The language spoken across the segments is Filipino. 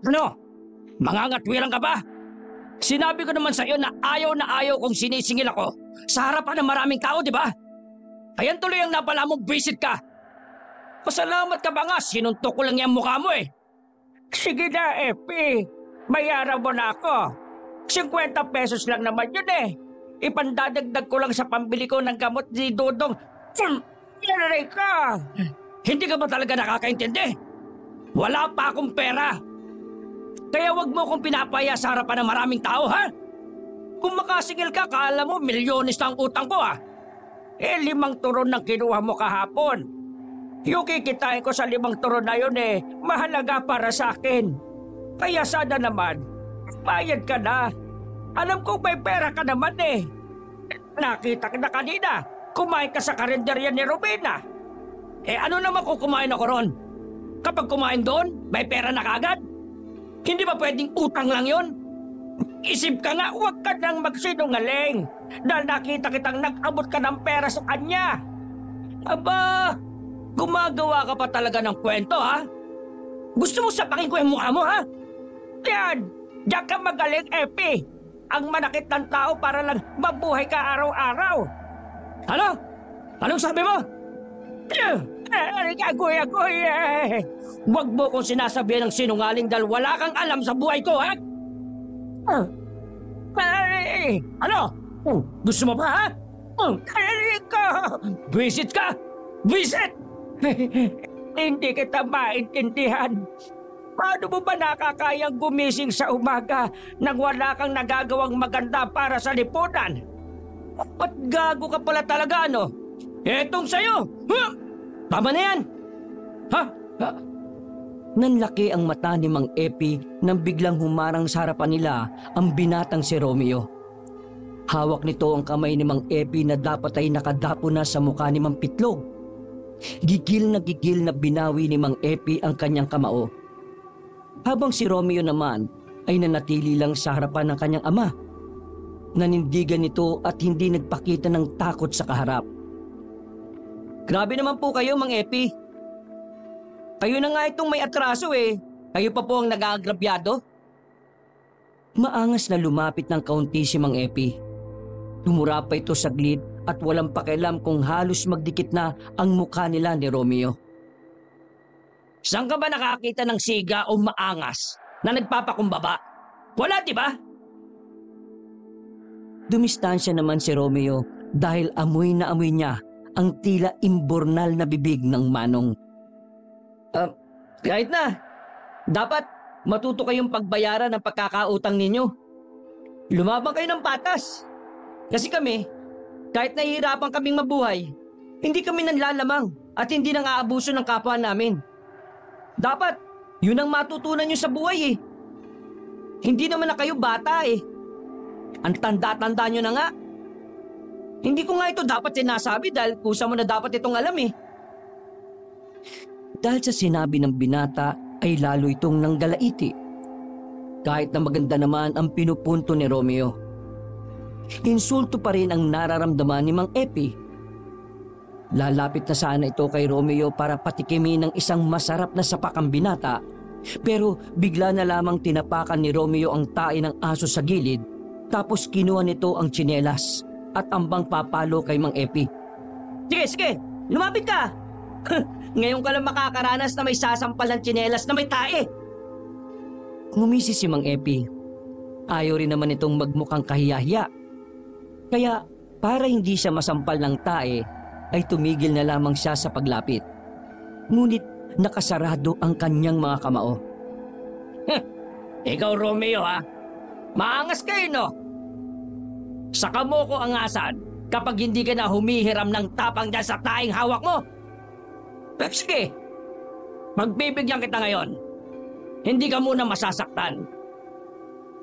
Ano? Mangangatwiran ka ba? Sinabi ko naman sa iyo na ayaw kong sinisingil ako sa harapan ng maraming tao, di ba? Ayan tuloy ang napala mong visit ka. Pasalamat ka ba nga? Sinuntok ko lang yung mukha mo eh. Sige na, Epi. Bayaran mo na ako. 50 pesos lang naman yun eh. Ipandadagdag ko lang sa pambili ko ng gamot ni Dodong. Yaray ka! Hindi ka ba talaga nakakaintindi? Wala pa akong pera. Kaya wag mo akong pinapaya sa harapan ng maraming tao, ha? Kung makasingil ka, kala mo milyones na ang utang ko, ha? 5 turon ang kinuha mo kahapon. Yung kikitain ko sa 5 turon na yun, mahalaga para sa akin. Kaya sana naman, bayad ka na. Alam kong may pera ka naman, Nakita ka na kanina, kumain ka sa karinderya ni Robina. Ano naman kung kumain ako ron? Kapag kumain doon, may pera na kagad? Hindi ba pwedeng utang lang yon? Isip ka nga, huwag ka nang magsinungaling. Dahil nakita kitang nag-abot ka ng pera sa kanya. Aba, gumagawa ka pa talaga ng kwento, ha? Gusto mo sapakin ko yung mukha mo, ha? Yan, diyan ka magaling, Epi. Ang manakit ng tao para lang mabuhay ka araw-araw. Ano? Anong sabi mo? Kuya. Huwag mo kong sinasabihan ng sinungaling dahil wala kang alam sa buhay ko, ha? Ano? Gusto mo pa, ha? Visit ka! Visit! Hindi kita maintindihan. Paano mo ba nakakayang gumising sa umaga nang wala kang nagagawang maganda para sa lipunan? Ba't gago ka pala talaga, ano? Etong sa'yo! Tama na yan! Ha? Nanlaki ang mata ni Mang Epi nang biglang humarang sa harapan nila ang binatang si Romeo. Hawak nito ang kamay ni Mang Epi na dapat ay nakadapo na sa mukha ni Mang Pitlog. Gigil na binawi ni Mang Epi ang kanyang kamao. Habang si Romeo naman ay nanatili lang sa harapan ng kanyang ama. Nanindigan nito at hindi nagpakita ng takot sa kaharap. Grabe naman po kayo, Mang Epi. Kayo na nga itong may atraso eh. Kayo pa po ang nag-aagrabyado. Maangas na lumapit ng kaunti si Mang Epi. Tumura pa ito saglit at walang pakialam kung halos magdikit na ang mukha nila ni Romeo. Saan ka ba nakakita ng siga o maangas na nagpapakumbaba? Wala, di ba? Dumistansya naman si Romeo dahil amoy na amoy niya ang tila imbornal na bibig ng manong. Kahit na, dapat matuto kayong pagbayaran ng pagkakautang ninyo. Lumabang kayo ng patas. Kasi kami, kahit nahihirapan kaming mabuhay, hindi kami nanlalamang at hindi nang aabuso ng kapwa namin. Dapat, yun ang matutunan nyo sa buhay eh. Hindi naman na kayo bata eh. Ang tanda-tanda nyo na nga. Hindi ko nga ito dapat sinasabi dahil kusa mo na dapat itong alam eh. Dahil sa sinabi ng binata ay lalo itong nanggalaiti. Kahit na maganda naman ang pinupunto ni Romeo. Insulto pa rin ang nararamdaman ni Mang Epi. Lalapit na sana ito kay Romeo para patikimin ng isang masarap na sapakang binata, pero bigla na lamang tinapakan ni Romeo ang tae ng aso sa gilid, tapos kinuha nito ang tsinelas at ambang papalo kay Mang Epi. Sige, lumapit ka! Ngayon ka lang makakaranas na may sasampal ng tsinelas na may tae. Ngumisi si Mang Epi. Ayaw rin naman itong magmukhang kahiyahiya. Kaya para hindi siya masampal ng tae, ay tumigil na lamang siya sa paglapit. Ngunit nakasarado ang kanyang mga kamao. Ikaw, Romeo, ha? Maangas kayo, no? Saka mo ko angasan kapag hindi ka na humihiram ng tapang dyan sa taing hawak mo. Pero sige, magbibigyan kita ngayon. Hindi ka muna masasaktan.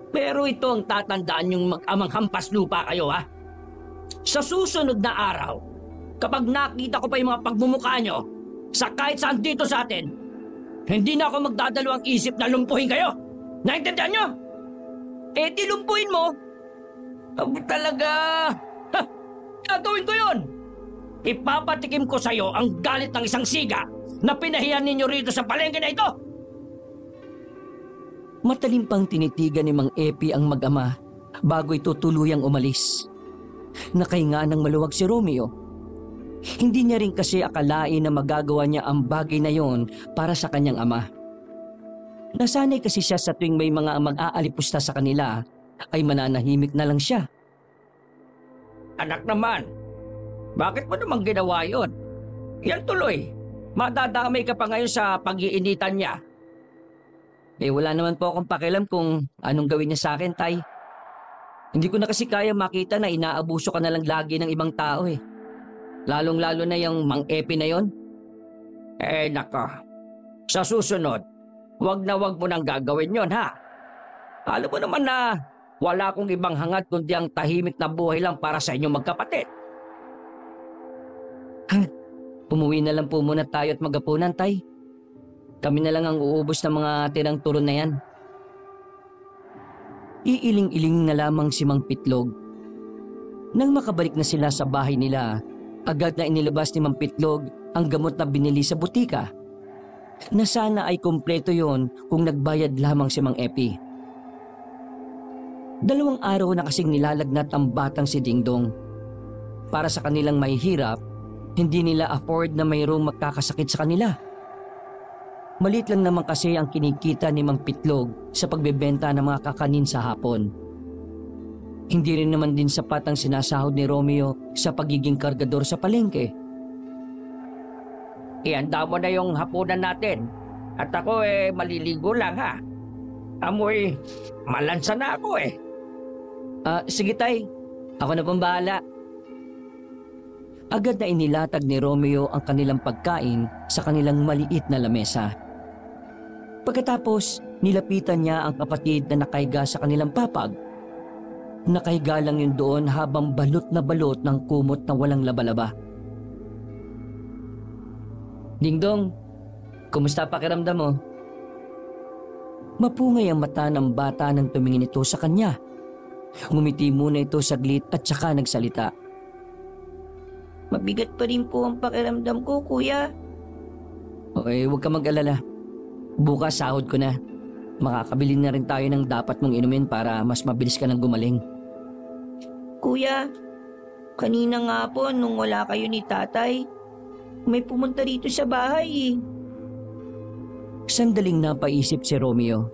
Pero ito ang tatandaan yung mag-amang hampas lupa kayo, ha? Sa susunod na araw, kapag nakita ko pa yung mga pagmumukha nyo sa kahit saan dito sa atin, hindi na ako magdadalawang isip na lumpuhin kayo. Naintindihan nyo? Di lumpuhin mo. Talaga. Gagawin ko yun. Ipapatikim ko sa'yo ang galit ng isang siga na pinahiyan ninyo rito sa palengke na ito. Matalim pang tinitigan ni Mang Epi ang mag-ama bago ito tuluyang umalis. Nakahinga ng maluwag si Romeo. Hindi niya rin kasi akalain na magagawa niya ang bagay na yon para sa kanyang ama. Nasanay kasi siya sa tuwing may mga mag-aalipusta sa kanila ay mananahimik na lang siya. Anak naman, bakit mo naman ginawa yon? Yan tuloy, madadamay ka pa ngayon sa pag-iinitan niya. Wala naman po akong pakialam kung anong gawin niya sa akin, Tay. Hindi ko na kasi kaya makita na inaabuso ka na lang lagi ng ibang tao eh. Lalong-lalo na yung Mang Epi na yon. Nako. Sa susunod, wag mo nang gagawin yon ha. Alam mo naman na wala akong ibang hangad kundi ang tahimik na buhay lang para sa inyong magkapatid. Umuwi na lang po muna tayo at magapunan, Tay. Kami na lang ang uubos ng mga tirang turon na yan. Iiling-iling na lamang si Mang Pitlog. Nang makabalik na sila sa bahay nila, agad na inilabas ni Mang Pitlog ang gamot na binili sa butika. Na sana ay kumpleto yon kung nagbayad lamang si Mang Epi. 2 araw na kasing nilalagnat ang batang si Dingdong. Para sa kanilang mahihirap, hindi nila afford na mayroong magkakasakit sa kanila. Maliit lang naman kasi ang kinikita ni Mang Pitlog sa pagbebenta ng mga kakanin sa hapon. Hindi rin naman din sapat ang sinasahod ni Romeo sa pagiging kargador sa palengke. Ihanda mo na yung hapunan natin. At ako maliligo lang ha. Amoy, malansa na ako eh. Sige Tay, ako na pong bahala. Agad na inilatag ni Romeo ang kanilang pagkain sa kanilang maliit na lamesa. Pagkatapos, nilapitan niya ang kapatid na nakahiga sa kanilang papag. Nakahiga lang yun doon habang balot na balot ng kumot na walang labalaba. Dingdong, kumusta pakiramdam mo? Mapungay ang mata ng bata nang tumingin ito sa kanya. Ngumiti muna ito saglit at saka nagsalita. Mabigat pa rin po ang pakiramdam ko, kuya. Huwag ka mag-alala. Bukas sahod ko na. Makakabili na rin tayo ng dapat mong inumin para mas mabilis ka nang gumaling. Kuya, kanina nga po nung wala kayo ni tatay, may pumunta rito sa bahay eh. Sandaling napaisip si Romeo.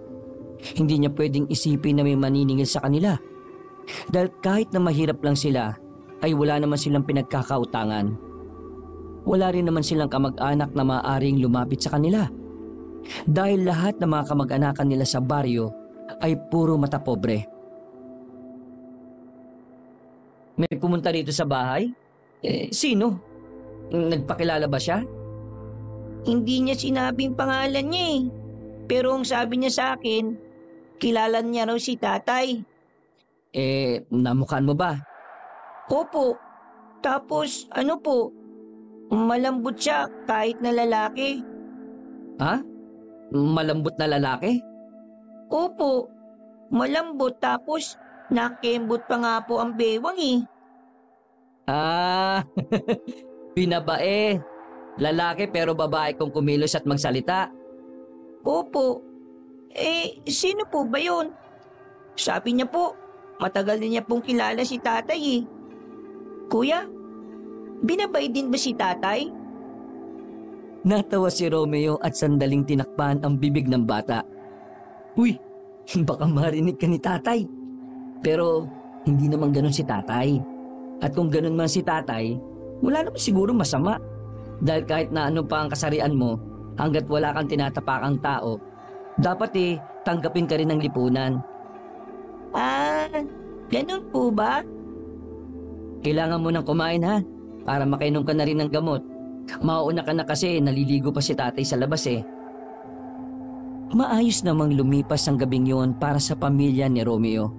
Hindi niya pwedeng isipin na may maniningil sa kanila. Dahil kahit na mahirap lang sila, ay wala naman silang pinagkakautangan. Wala rin naman silang kamag-anak na maaaring lumapit sa kanila. Dahil lahat ng mga kamag-anakan nila sa baryo ay puro mata pobre. May pumunta rito sa bahay? Sino? Nagpakilala ba siya? Hindi niya sinabing pangalan niya eh. Pero ang sabi niya sa akin, kilala niya raw si tatay. Namukhaan mo ba? Opo. Tapos ano po, malambot siya kahit na lalaki. Ha? Malambot na lalaki? Opo. Malambot tapos nakembot pa nga po ang bewang eh. Binabae. Lalaki pero babae kung kumilos at magsalita. Opo. Sino po ba yun? Sabi niya po, matagal na niya pong kilala si tatay eh. Kuya, binabay din ba si tatay? Natawa si Romeo at sandaling tinakpan ang bibig ng bata. Uy, baka marinig ka ni tatay. Pero hindi naman ganun si tatay. At kung ganun man si tatay, wala naman siguro masama. Dahil kahit na ano pa ang kasarian mo, hanggat wala kang tinatapakang tao, dapat tanggapin ka rin ng lipunan. Ganun po ba? Kailangan mo nang kumain ha, para makainom ka na rin ng gamot. Mauuna ka na kasi naliligo pa si tatay sa labas eh. Maayos namang lumipas ang gabing yon para sa pamilya ni Romeo.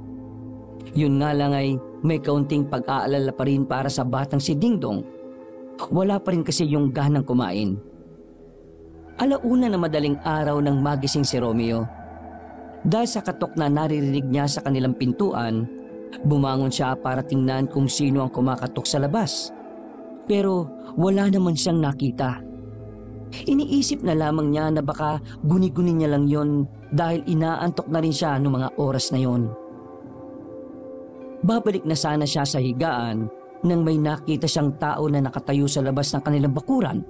Yun nga lang ay may kaunting pag-aalala pa rin para sa batang si Dingdong. Wala pa rin kasi yung ganang kumain. Alauna na madaling araw nang magising si Romeo. Dahil sa katok na naririnig niya sa kanilang pintuan, bumangon siya para tingnan kung sino ang kumakatok sa labas. Pero wala naman siyang nakita. Iniisip na lamang niya na baka guni-guni niya lang yon dahil inaantok na rin siya noong mga oras na yon. Babalik na sana siya sa higaan nang may nakita siyang tao na nakatayo sa labas ng kanilang bakuran.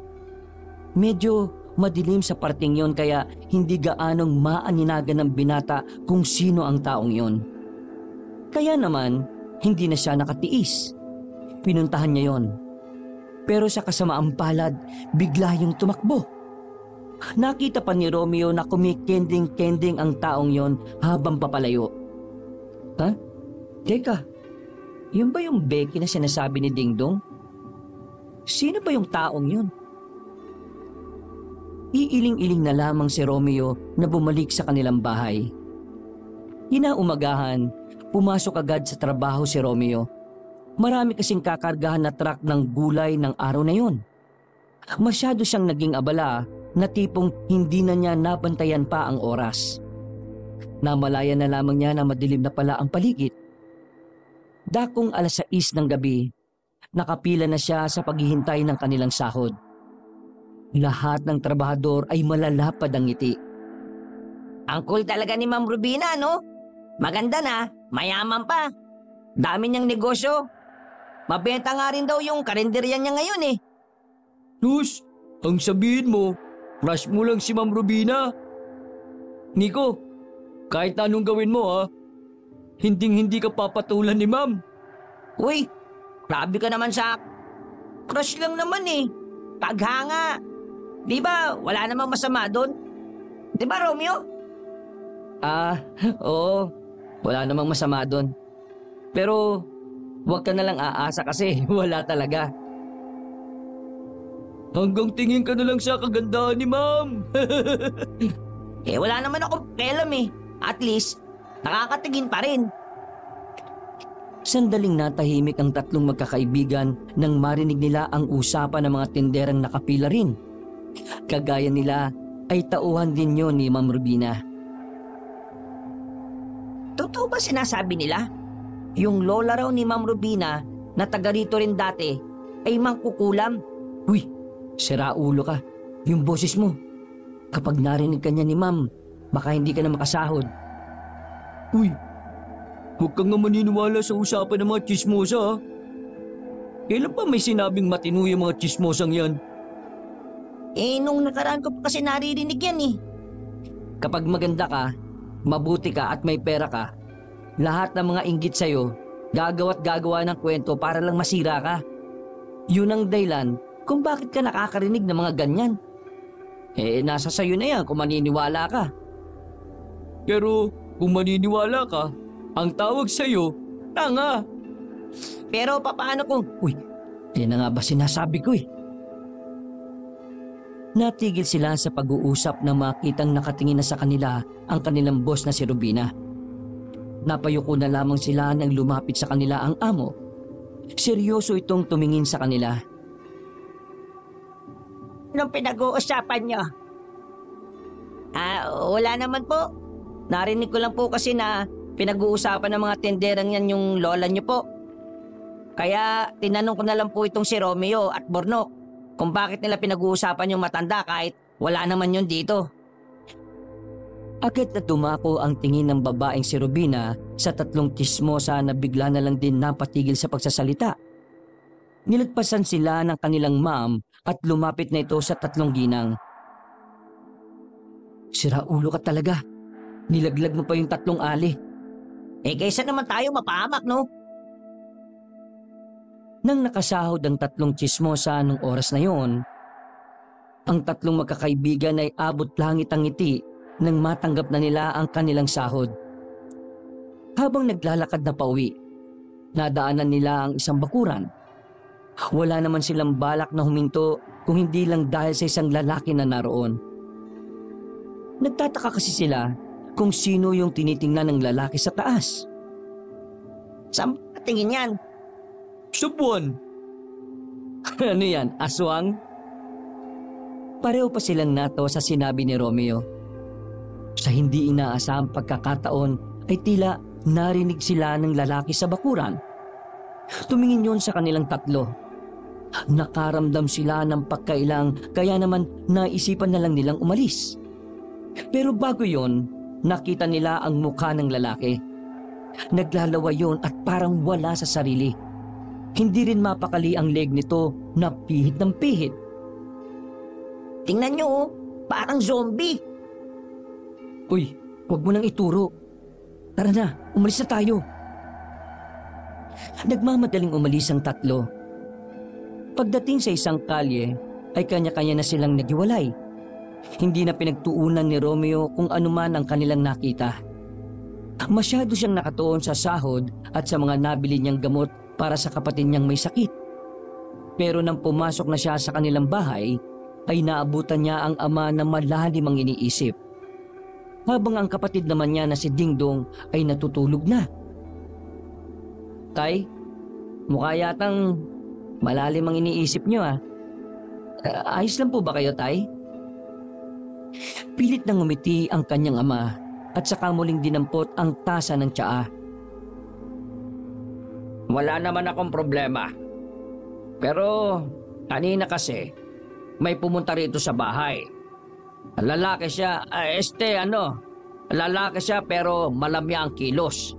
Medyo madilim sa parting yon kaya hindi gaanong maaninagan ng binata kung sino ang taong yon. Kaya naman, hindi na siya nakatiis. Pinuntahan niya yon. Pero sa kasamaang palad, bigla yung tumakbo. Nakita pa ni Romeo na kumikending-kending ang taong yon habang papalayo. Ha? Teka, yun ba yung Becky na sinasabi ni Dingdong? Sino ba yung taong yun? Iiling-iling na lamang si Romeo na bumalik sa kanilang bahay. Inaumagahan, pumasok agad sa trabaho si Romeo. Marami kasing kakargahan na truck ng gulay ng araw na yun. Masyado siyang naging abala na tipong hindi na niya nabantayan pa ang oras. Namalayan na lamang niya na madilim na pala ang paligid. Dakong 6:00 ng gabi, nakapila na siya sa paghihintay ng kanilang sahod. Lahat ng trabahador ay malalapad ang ngiti. Ang cool talaga ni Ma'am Rubina, no? Maganda na, mayaman pa. Dami niyang negosyo. Mabenta nga rin daw yung karinderya niya ngayon eh. Nus, ang sabihin mo, crush mo lang si Ma'am Rubina. Nico, kahit anong gawin mo ha, hinding-hindi ka papatulan ni Ma'am. Uy, grabe ka naman sa... Crush lang naman eh. Paghanga. Di ba, wala namang masama doon? Di ba, Romeo? Oo, wala namang masama doon. Pero, huwag ka na lang aasa kasi wala talaga. Hanggang tingin ka na lang sa kagandahan ni Ma'am. Wala naman akong pakialam eh. At least, nakakatingin pa rin. Sandaling natahimik ang tatlong magkakaibigan nang marinig nila ang usapan ng mga tinderang nakapila rin. Kagaya nila ay tauhan din yon ni Ma'am Rubina. Totoo ba sinasabi nila? Yung lola raw ni Ma'am Rubina na taga rito rin dati ay mangkukulam. Uy, sira ulo ka. Yung boses mo. Kapag narinig ka niya ni Ma'am, baka hindi ka na makasahod. Uy, huwag kang nga maniniwala sa usapan ng mga chismosa ha. Kailan pa may sinabing matino yung mga chismosang yan? Nung nakaraan ko pa kasi naririnig yan eh. Kapag maganda ka, mabuti ka at may pera ka, lahat ng mga inggit sa'yo, gagawa't gagawa ng kwento para lang masira ka. Yun ang dahilan kung bakit ka nakakarinig ng mga ganyan. Nasa sayo na yan kung maniniwala ka. Pero kung maniniwala ka, ang tawag sa'yo, tanga. Pero papaano kung... Uy, yan na nga ba sinasabi ko eh. Natigil sila sa pag-uusap na makitang nakatingin na sa kanila ang kanilang boss na si Rubina. Napayuko na lamang sila nang lumapit sa kanila ang amo. Seryoso itong tumingin sa kanila. Anong pinag-uusapan niyo? Wala naman po. Narinig ko lang po kasi na pinag-uusapan ng mga tenderang yan yung lola niyo po. Kaya tinanong ko na lang po itong si Romeo at Bornok kung bakit nila pinag-uusapan yung matanda kahit wala naman yun dito. Agad na dumako ang tingin ng babaeng si Rubina sa tatlong chismosa na bigla na lang din napatigil sa pagsasalita. Nilagpasan sila ng kanilang ma'am at lumapit na ito sa tatlong ginang. Sira ulo ka talaga. Nilaglag mo pa yung tatlong ali. Kaysa naman tayo mapahamak, no? Nang nakasahod ang tatlong chismosa nung oras na yon, ang tatlong magkakaibigan ay abot langit ang ngiti nang matanggap na nila ang kanilang sahod. Habang naglalakad na pauwi, nadaanan nila ang isang bakuran. Wala naman silang balak na huminto kung hindi lang dahil sa isang lalaki na naroon. Nagtataka kasi sila kung sino yung tinitingnan ng lalaki sa taas. Saan tingin yan? Sa buwan. Ano yan, aswang? Pareho pa silang natawa sa sinabi ni Romeo. Sa hindi inaasahang pagkakataon ay tila narinig sila ng lalaki sa bakuran. Tumingin yun sa kanilang tatlo. Nakaramdam sila ng pagkailang kaya naman naisipan na lang nilang umalis. Pero bago yon, nakita nila ang mukha ng lalaki. Naglalawa yon at parang wala sa sarili. Hindi rin mapakali ang leg nito na pihit ng pihit. Tingnan nyo, oh, parang zombie. Uy, huwag mo nang ituro. Tara na, umalis na tayo. Nagmamadaling umalis ang tatlo. Pagdating sa isang kalye, ay kanya-kanya na silang naghiwalay. Hindi na pinagtuunan ni Romeo kung anuman ang kanilang nakita. Masyado siyang nakatuon sa sahod at sa mga nabili niyang gamot para sa kapatid niyang may sakit. Pero nang pumasok na siya sa kanilang bahay, ay naabutan niya ang ama na malalim ang iniisip. Habang ang kapatid naman niya na si Dingdong ay natutulog na. Tay, mukha yatang malalim ang iniisip niyo ah. Ayos lang po ba kayo, Tay? Pilit nang ngumiti ang kanyang ama at saka muling dinampot ang tasa ng tsaa. Wala naman akong problema. Pero kanina kasi may pumunta rito sa bahay. Lalaki siya, lalaki siya pero malamya ang kilos.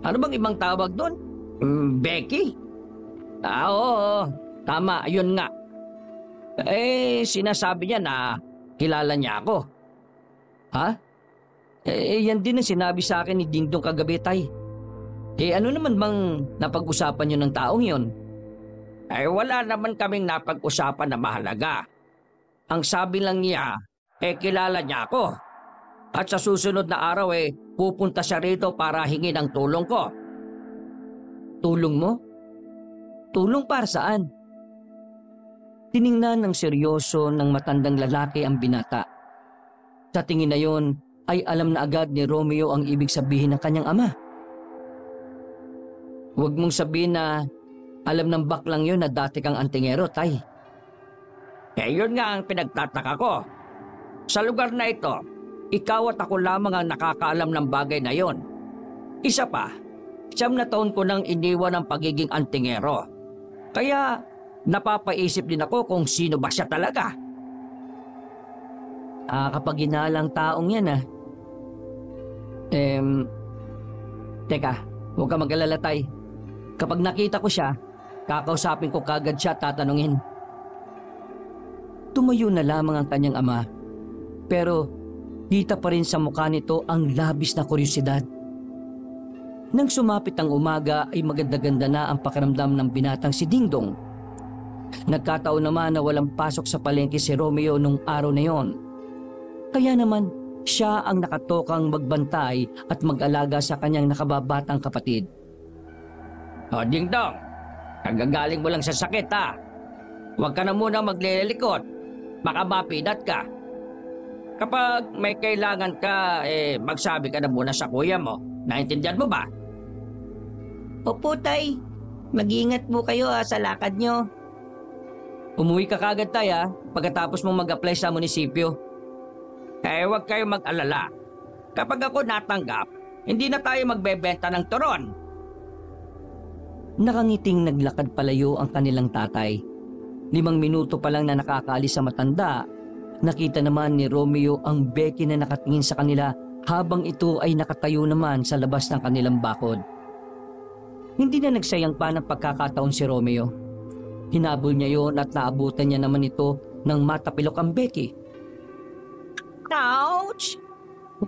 Ano bang ibang tawag doon? Becky? Oo, tama, ayun nga. Sinasabi niya na kilala niya ako. Ha? Yan din ang sinabi sa akin ni Dingdong kagabi, Tay. Ano naman bang napag-usapan niyo ng taong yon? Wala naman kaming napag-usapan na mahalaga. Ang sabi lang niya, kilala niya ako. At sa susunod na araw pupunta siya rito para hingin ang tulong ko. Tulong mo? Tulong para saan? Tiningnan ng seryoso ng matandang lalaki ang binata. Sa tingin na yon ay alam na agad ni Romeo ang ibig sabihin ng kanyang ama. Huwag mong sabihin na alam ng baklang yon na dati kang antingero, Tay. Yun nga ang pinagtataka ko. Sa lugar na ito, ikaw at ako lamang ang nakakaalam ng bagay na yon. Isa pa, 9 na taon ko nang iniwan ang pagiging antingero. Kaya napapaisip din ako kung sino ba siya talaga. Kapag ginalang taong yan Teka, huwag ka mag-alala, Tay. Kapag nakita ko siya, kakausapin ko kagad siya at tatanungin. Tumayo na lamang ang kanyang ama, pero kita pa rin sa mukha nito ang labis na kuryosidad. Nang sumapit ang umaga ay maganda-ganda na ang pakiramdam ng binatang si Dingdong. Nagkataon naman na walang pasok sa palengke si Romeo nung araw na yon. Kaya naman siya ang nakatokang magbantay at mag-alaga sa kanyang nakababatang kapatid. O Dingdong, kagagaling mo lang sa sakit ha. Huwag ka na muna maglilikot. Baka mapinat ka. Kapag may kailangan ka, magsabi ka na muna sa kuya mo. Naintindihan mo ba? Opo, Tay. Mag-iingat po kayo sa lakad nyo. Umuwi ka kagad, Tay, pagkatapos mong mag-apply sa munisipyo. Huwag kayo mag-alala. Kapag ako natanggap, hindi na tayo magbebenta ng turon. Nakangiting naglakad palayo ang kanilang tatay. 5 minuto pa lang na nakakaalis sa matanda, nakita naman ni Romeo ang Becky na nakatingin sa kanila habang ito ay nakatayo naman sa labas ng kanilang bakod. Hindi na nagsayang pa ng pagkakataon si Romeo. Hinabol niya yon at naabutan niya naman ito nang matapilok ang Becky. Ouch!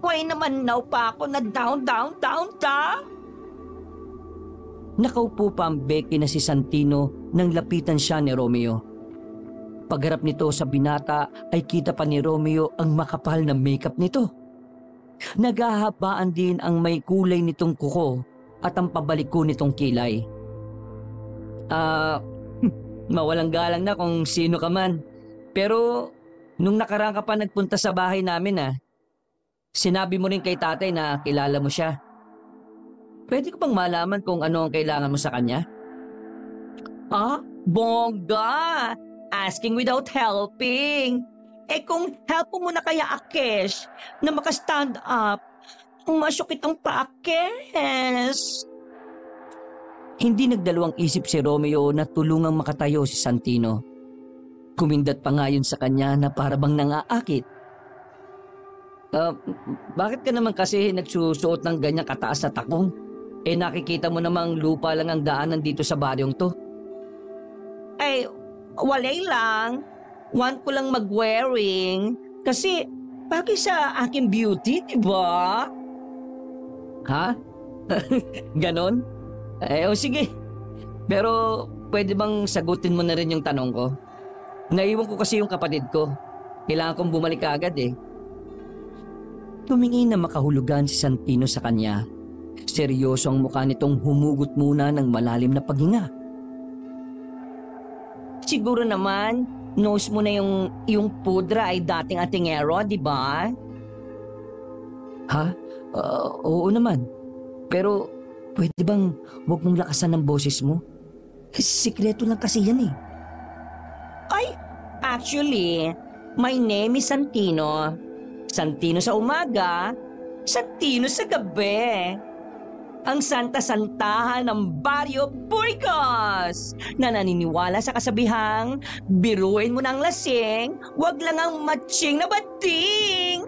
Why naman now pa ako na down? Nakaupo pa ang Becky na si Santino nang lapitan siya ni Romeo. Pagharap nito sa binata ay kita pa ni Romeo ang makapal na makeup nito. Naghahabaan din ang may kulay nitong kuko at ang pabaliko nitong kilay. Mawalang galang na kung sino ka man. Pero nung nakaraan ka pa nagpunta sa bahay namin sinabi mo rin kay tatay na kilala mo siya. Pwede ko bang malaman kung ano ang kailangan mo sa kanya? Bongga! Asking without helping. Kung help mo na kaya Akesh na makastand up, masok itong paakes. Hindi nagdalawang isip si Romeo na tulungang makatayo si Santino. Kumindat pa nga yun sa kanya na para bang nangaakit. Bakit ka naman kasi nagsusuot ng ganyang kataas na takong? Nakikita mo namang lupa lang ang daanan dito sa baryong to. Ay, walay lang. Want ko lang mag-wearing. Kasi, bagay sa aking beauty, diba? Ha? Ganon? O sige. Pero pwede bang sagutin mo na rin yung tanong ko? Naiwan ko kasi yung kapatid ko. Kailangan kong bumalik agad eh. Tumingin na makahulugan si Santino sa kanya. Seryoso ang mukha nitong humugot muna ng malalim na paghinga. Siguro naman, knows mo na yung pudra ay dating atingero, di ba? Ha? Oo naman. Pero pwede bang huwag mong lakasan ng boses mo? Sikreto lang kasi yan eh. Ay, actually, my name is Santino. Santino sa umaga, Santino sa gabi. Ang santa-santahan ng Barrio Burgos na naniniwala sa kasabihang, biruin mo ng lasing, wag lang ang matching na bading.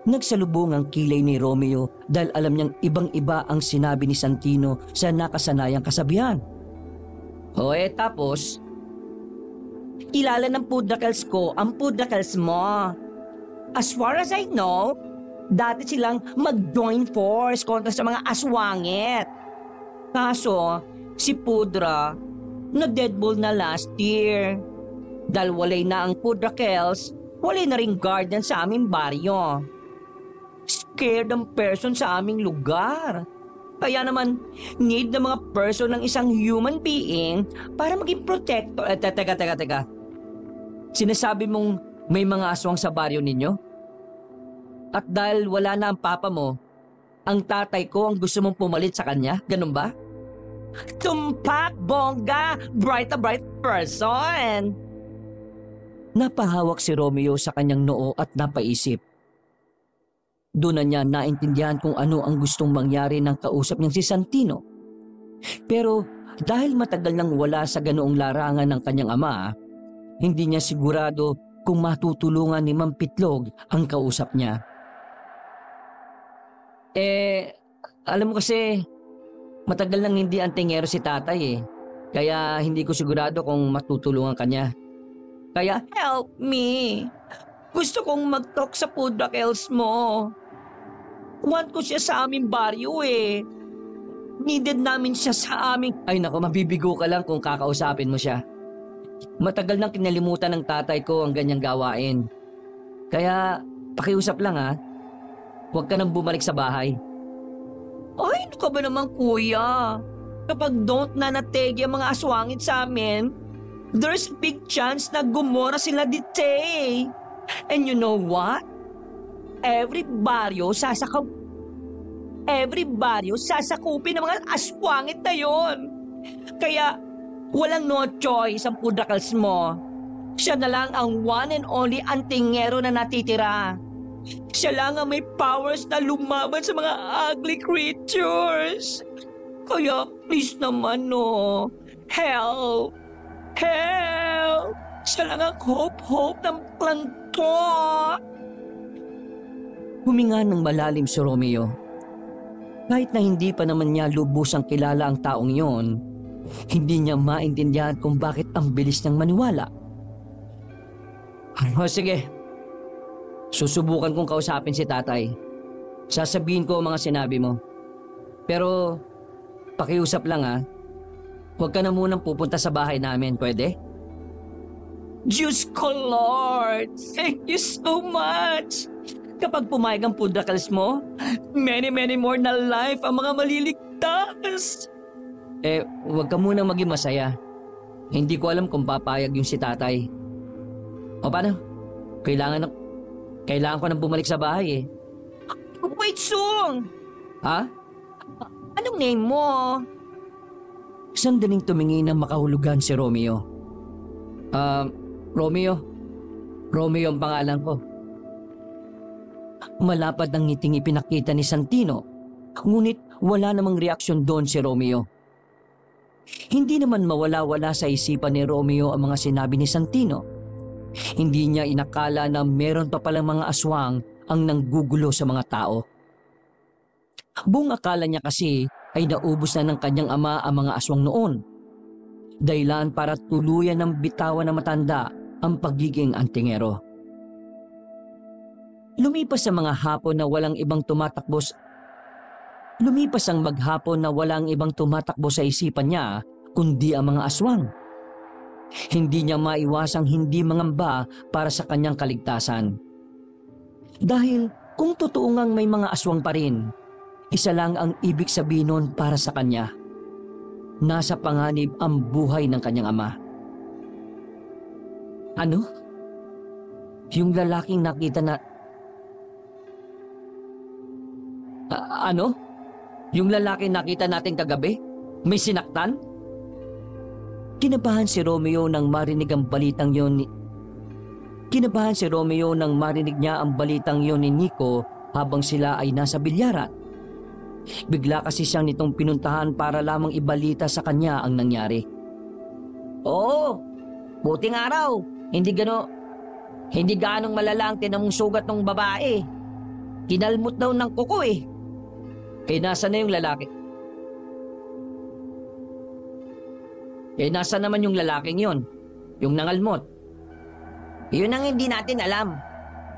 Nagsalubong ang kilay ni Romeo dahil alam niyang ibang-iba ang sinabi ni Santino sa nakasanayang kasabihan. Tapos? Kilala ng pudrakals ko ang pudrakals mo. As far as I know, dati silang mag-join force kontra sa mga aswangit. Kaso, si Pudra, na-deadball na last year. Dahil walay na ang pudrakals, walay na ring guardian sa aming baryo. Scared ang person sa aming lugar. Kaya naman, need ng mga person ng isang human being para maging protector. Teka. Sinasabi mong may mga aswang sa baryo ninyo? At dahil wala na ang papa mo, ang tatay ko ang gusto mong pumalit sa kanya? Ganun ba? Tumpak, bongga, bright person. Napahawak si Romeo sa kanyang noo at napaisip. Doon na niya naintindihan kung ano ang gustong mangyari ng kausap niyang si Santino. Pero dahil matagal nang wala sa ganoong larangan ng kanyang ama, hindi niya sigurado kung matutulungan ni Ma'am Pitlog ang kausap niya. Alam mo kasi, matagal nang hindi antingero si tatay eh. Kaya hindi ko sigurado kung matutulungan kanya. Kaya, Help me. Gusto kong mag-talk sa pudrakels mo. Want ko siya sa aming baryo eh. Needed namin siya sa aming... ay nako, mabibigo ka lang kung kakausapin mo siya. Matagal nang kinalimutan ng tatay ko ang ganyang gawain. Kaya, pakiusap lang ha. Huwag ka nang bumalik sa bahay. Ay, ano ka ba naman kuya? Kapag don't nanategi ang mga aswangit sa amin, there's a big chance na gumora sila dite. And you know what? Every baryo sasakupin ng mga aswangit na yon. Kaya walang no choice ang pudrakals mo. Siya na lang ang one and only antingero na natitira. Siya lang ang may powers na lumaban sa mga ugly creatures. Kaya please naman no, help! Help! Siya lang ang hope ng plangto. Huminga ng malalim si Romeo. Kahit na hindi pa naman niya lubusang kilala ang taong yon, hindi niya maintindihan kung bakit ang bilis niyang maniwala. Sige, susubukan kong kausapin si tatay. Sasabihin ko ang mga sinabi mo. Pero, pakiusap lang ha. Huwag ka na munang pupunta sa bahay namin, pwede? Diyos ko, Lord! Thank you so much! Kapag pumayag ang pudrakals mo, many more na life ang mga maliligtas! Huwag ka munang maging masaya. Hindi ko alam kung papayag yung si tatay. O paano? Kailangan ko nang bumalik sa bahay eh. Wait, Sung! Ha? Anong name mo? Sandaling tumingin ng makahulugan si Romeo. Romeo. Romeo ang pangalan ko. Malapad ang ngiting ipinakita ni Santino. Ngunit wala namang reaksyon doon si Romeo. Hindi naman mawala-wala sa isipan ni Romeo ang mga sinabi ni Santino. Hindi niya inakala na meron pa palang mga aswang ang nanggugulo sa mga tao. Buong akala niya kasi ay naubos na ng kanyang ama ang mga aswang noon. Dahilan para tuluyan ng bitawan na matanda ang pagiging antingero. Lumipas ang maghapon na walang ibang tumatakbo sa isipan niya kundi ang mga aswang. Hindi niya maiwasang hindi mangamba para sa kanyang kaligtasan. Dahil kung totoo ngang may mga aswang pa rin, isa lang ang ibig sabihin nun para sa kanya. Nasa panganib ang buhay ng kanyang ama. Ano? Yung lalaking nakita na... Ano? Yung lalaking nakita natin kagabi? May sinaktan? Kinabahan si Romeo nang marinig ang balitang yon ni... marinig niya ang balitang yon ni Nico habang sila ay nasa bilyaran. Bigla kasi siyang nitong pinuntahan para lamang ibalita sa kanya ang nangyari. Oo, buting araw. Hindi ganong malala ang tinamong sugat ng babae. Kinalmot daw ng kuko eh. Kaya nasa na yung lalaki? Nasa naman yung lalaking yon? Yung nangalmot? Yun ang hindi natin alam.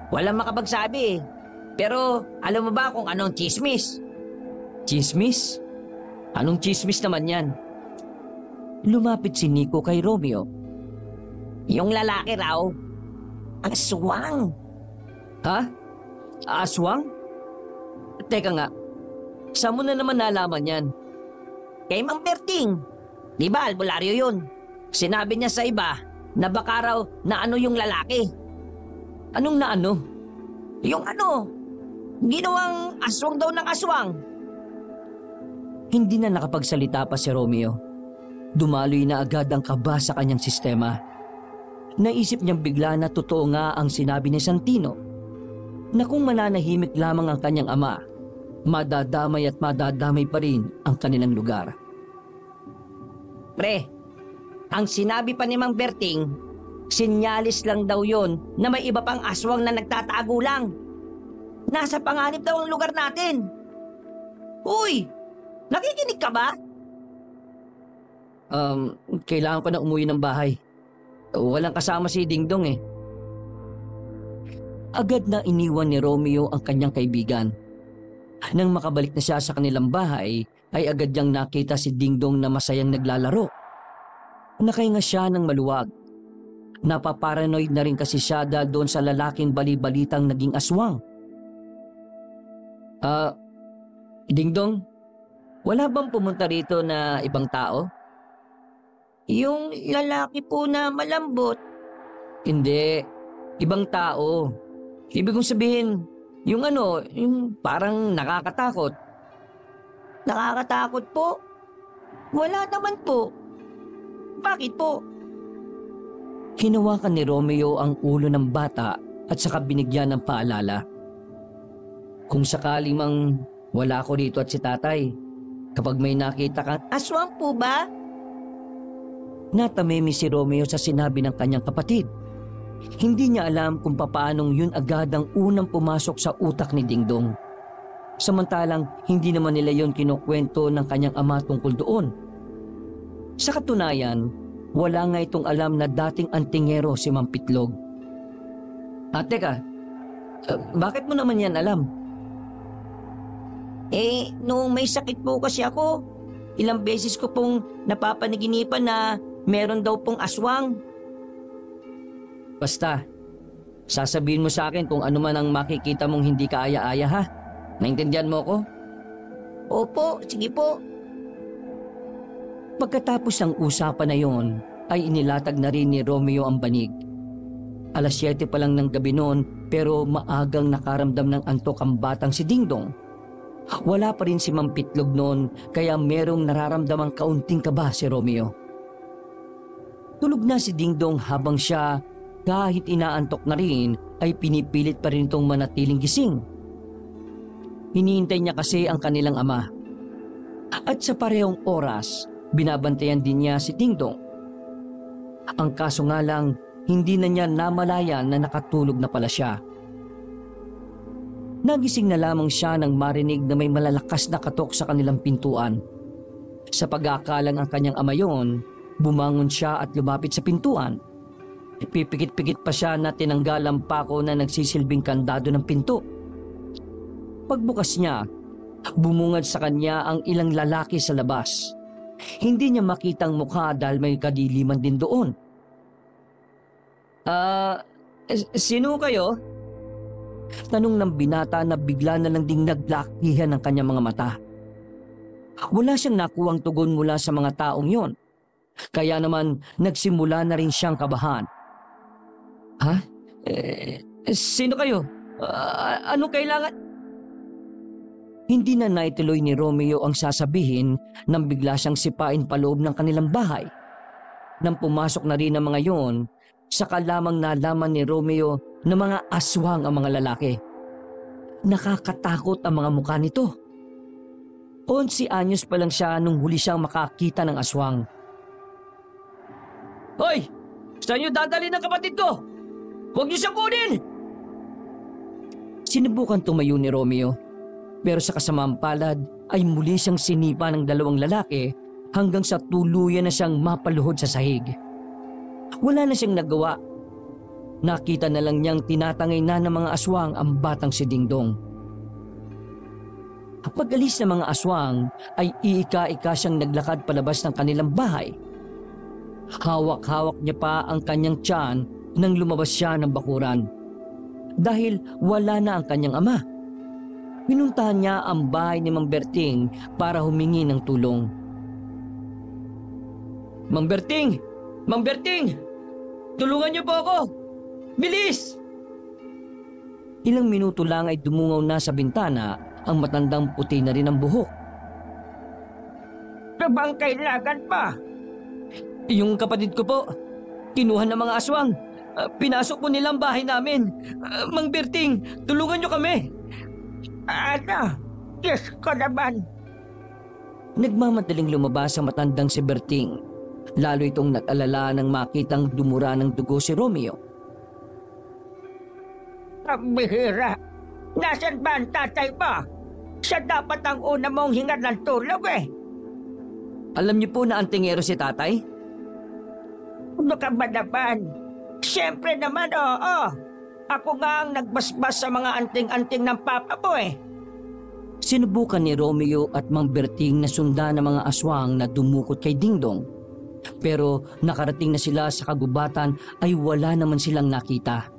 Walang makapagsabi eh. Pero alam mo ba kung anong chismis? Chismis? Anong chismis naman yan? Lumapit si Nico kay Romeo. Yung lalaki raw, aswang. Ha? Aswang? Teka nga, saan mo na naman nalaman yan? Kay Mang Berting. Di ba albularyo yun? Sinabi niya sa iba na baka raw na ano yung lalaki. Anong na ano? Yung ano, ginawang aswang daw ng aswang. Hindi na nakapagsalita pa si Romeo. Dumaloy na agad ang kaba sa kanyang sistema. Naisip niyang bigla na totoo nga ang sinabi ni Santino, na kung mananahimik lamang ang kanyang ama, madadamay at madadamay pa rin ang kanilang lugar. Pre, ang sinabi pa ni Mang Berting, sinyalis lang daw yon na may iba pang aswang na nagtatago lang. Nasa panganib daw ang lugar natin. Uy, nakikinig ka ba? Kailangan ko na umuwi ng bahay. Walang kasama si Dingdong eh. Agad na iniwan ni Romeo ang kanyang kaibigan. Nang makabalik na siya sa kanilang bahay, ay agad niyang nakita si Dingdong na masayang naglalaro. Nakahinga siya ng maluwag. Napaparanoid na rin kasi siya dahil doon sa lalaking bali-balitang naging aswang. Dingdong, wala bang pumunta rito na ibang tao? Yung lalaki po na malambot. Hindi, ibang tao. Ibig kong sabihin, yung parang nakakatakot. Nakakatakot po? Wala naman po. Bakit po? Hinawakan ni Romeo ang ulo ng bata at saka binigyan ng paalala. Kung sakali mang wala ko rito at si tatay, kapag may nakita kang aswang po ba? Natamimi si Romeo sa sinabi ng kanyang kapatid. Hindi niya alam kung papaanong yun agad ang unang pumasok sa utak ni Dingdong. Samantalang hindi naman nila yun kinukwento ng kanyang ama tungkol doon. Sa katunayan, wala nga itong alam na dating antingero si Mampitlog. Teka, bakit mo naman yan alam? Noong may sakit po kasi ako, ilang beses ko pong napapanaginipan na meron daw pong aswang. Basta, sasabihin mo sa akin kung ano man ang makikita mong hindi kaaya-aya ha? Naintindihan mo ko? Opo, sige po. Pagkatapos ng usapan na yon, ay inilatag na rin ni Romeo ang banig. 7:00 pa lang ng gabi noon pero maagang nakaramdam ng antok ang batang si Dingdong. Wala pa rin si Mampitlog noon kaya merong nararamdamang kaunting kaba si Romeo. Tulog na si Dingdong habang siya, kahit inaantok na rin, ay pinipilit pa rin itong manatiling gising. Hinihintay niya kasi ang kanilang ama. At sa parehong oras, binabantayan din niya si Dingdong. Ang kaso nga lang, hindi na niya namalayan na nakatulog na pala siya. Nagising na lamang siya nang marinig na may malalakas na katok sa kanilang pintuan. Sa pag-aakalang ang kanyang ama yon, bumangon siya at lumapit sa pintuan. Pipikit-pikit pa siya na tinanggal ang pako na nagsisilbing kandado ng pinto. Pagbukas niya, bumungad sa kanya ang ilang lalaki sa labas. Hindi niya makitang mukha dahil may kadiliman din doon. Sino kayo? Tanong ng binata na bigla na lang ding naglakihan ng kanyang mga mata. Wala siyang nakuhang tugon mula sa mga taong yon. Kaya naman nagsimula na rin siyang kabahan. Ha? Sino kayo? Anong kailangan? Hindi na naituloy ni Romeo ang sasabihin nang bigla siyang sipain paloob ng kanilang bahay. Nang pumasok na rin ang mga yon, saka lamang nalaman ni Romeo na mga aswang ang mga lalaki. Nakakatakot ang mga mukha nito. 11 anyos pa lang siya nung huli siyang makakita ng aswang. Hoy! Saan niyo dadalhin ang kapatid ko? Huwag niyo siyang kunin! Sinubukan tumayo ni Romeo, pero sa kasamaang palad ay muli siyang sinipa ng dalawang lalaki hanggang sa tuluyan na siyang mapaluhod sa sahig. Wala na siyang nagawa. Nakita na lang niyang tinatangay na ng mga aswang ang batang si Dingdong. Pag-alis ng mga aswang ay iika-ika siyang naglakad palabas ng kanilang bahay. Hawak-hawak niya pa ang kanyang tiyan nang lumabas siya ng bakuran. Dahil wala na ang kanyang ama. Pinuntahan niya ang bahay ni Mang Berting para humingi ng tulong. Mang Berting! Mang Berting! Tulungan niyo po ako! Bilis! Ilang minuto lang ay dumungaw na sa bintana ang matandang puti na rin ang buhok. Ano bang kailangan pa? Yung kapatid ko po, kinuha ng mga aswang. Pinasok po nilang bahay namin. Mang Berting, tulungan niyo kami! Ano? Diyos ko naman! Nagmamadaling lumabas ang matandang si Berting. Lalo itong nag-alala nang makitang dumura ng dugo si Romeo. Ang bihira! Nasaan ba ang tatay mo? Siya dapat ang una mong hingan ng tulog eh! Alam niyo po na antingero si tatay? Ano ka ba naman? Siyempre naman, oo! Ako nga ang nagbasbas sa mga anting-anting ng papa mo eh! Sinubukan ni Romeo at Mang Berting na sundan ng mga aswang na dumukot kay Dingdong. Pero nakarating na sila sa kagubatan ay wala naman silang nakita.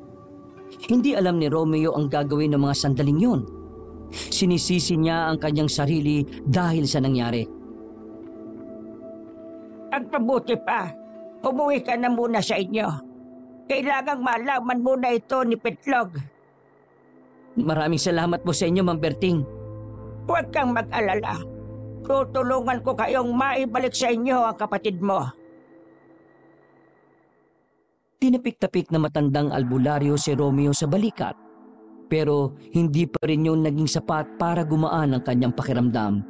Hindi alam ni Romeo ang gagawin ng mga sandaling yon. Sinisisi niya ang kanyang sarili dahil sa nangyari. Ang mabuti pa, umuwi ka na muna sa inyo. Kailangang malaman muna ito ni Pitlog. Maraming salamat po sa inyo, Mang Berting. Huwag kang mag-alala. Tutulungan ko kayong maibalik sa inyo ang kapatid mo. Tinapik-tapik na matandang albularyo si Romeo sa balikat. Pero hindi pa rin yun naging sapat para gumaan ang kanyang pakiramdam.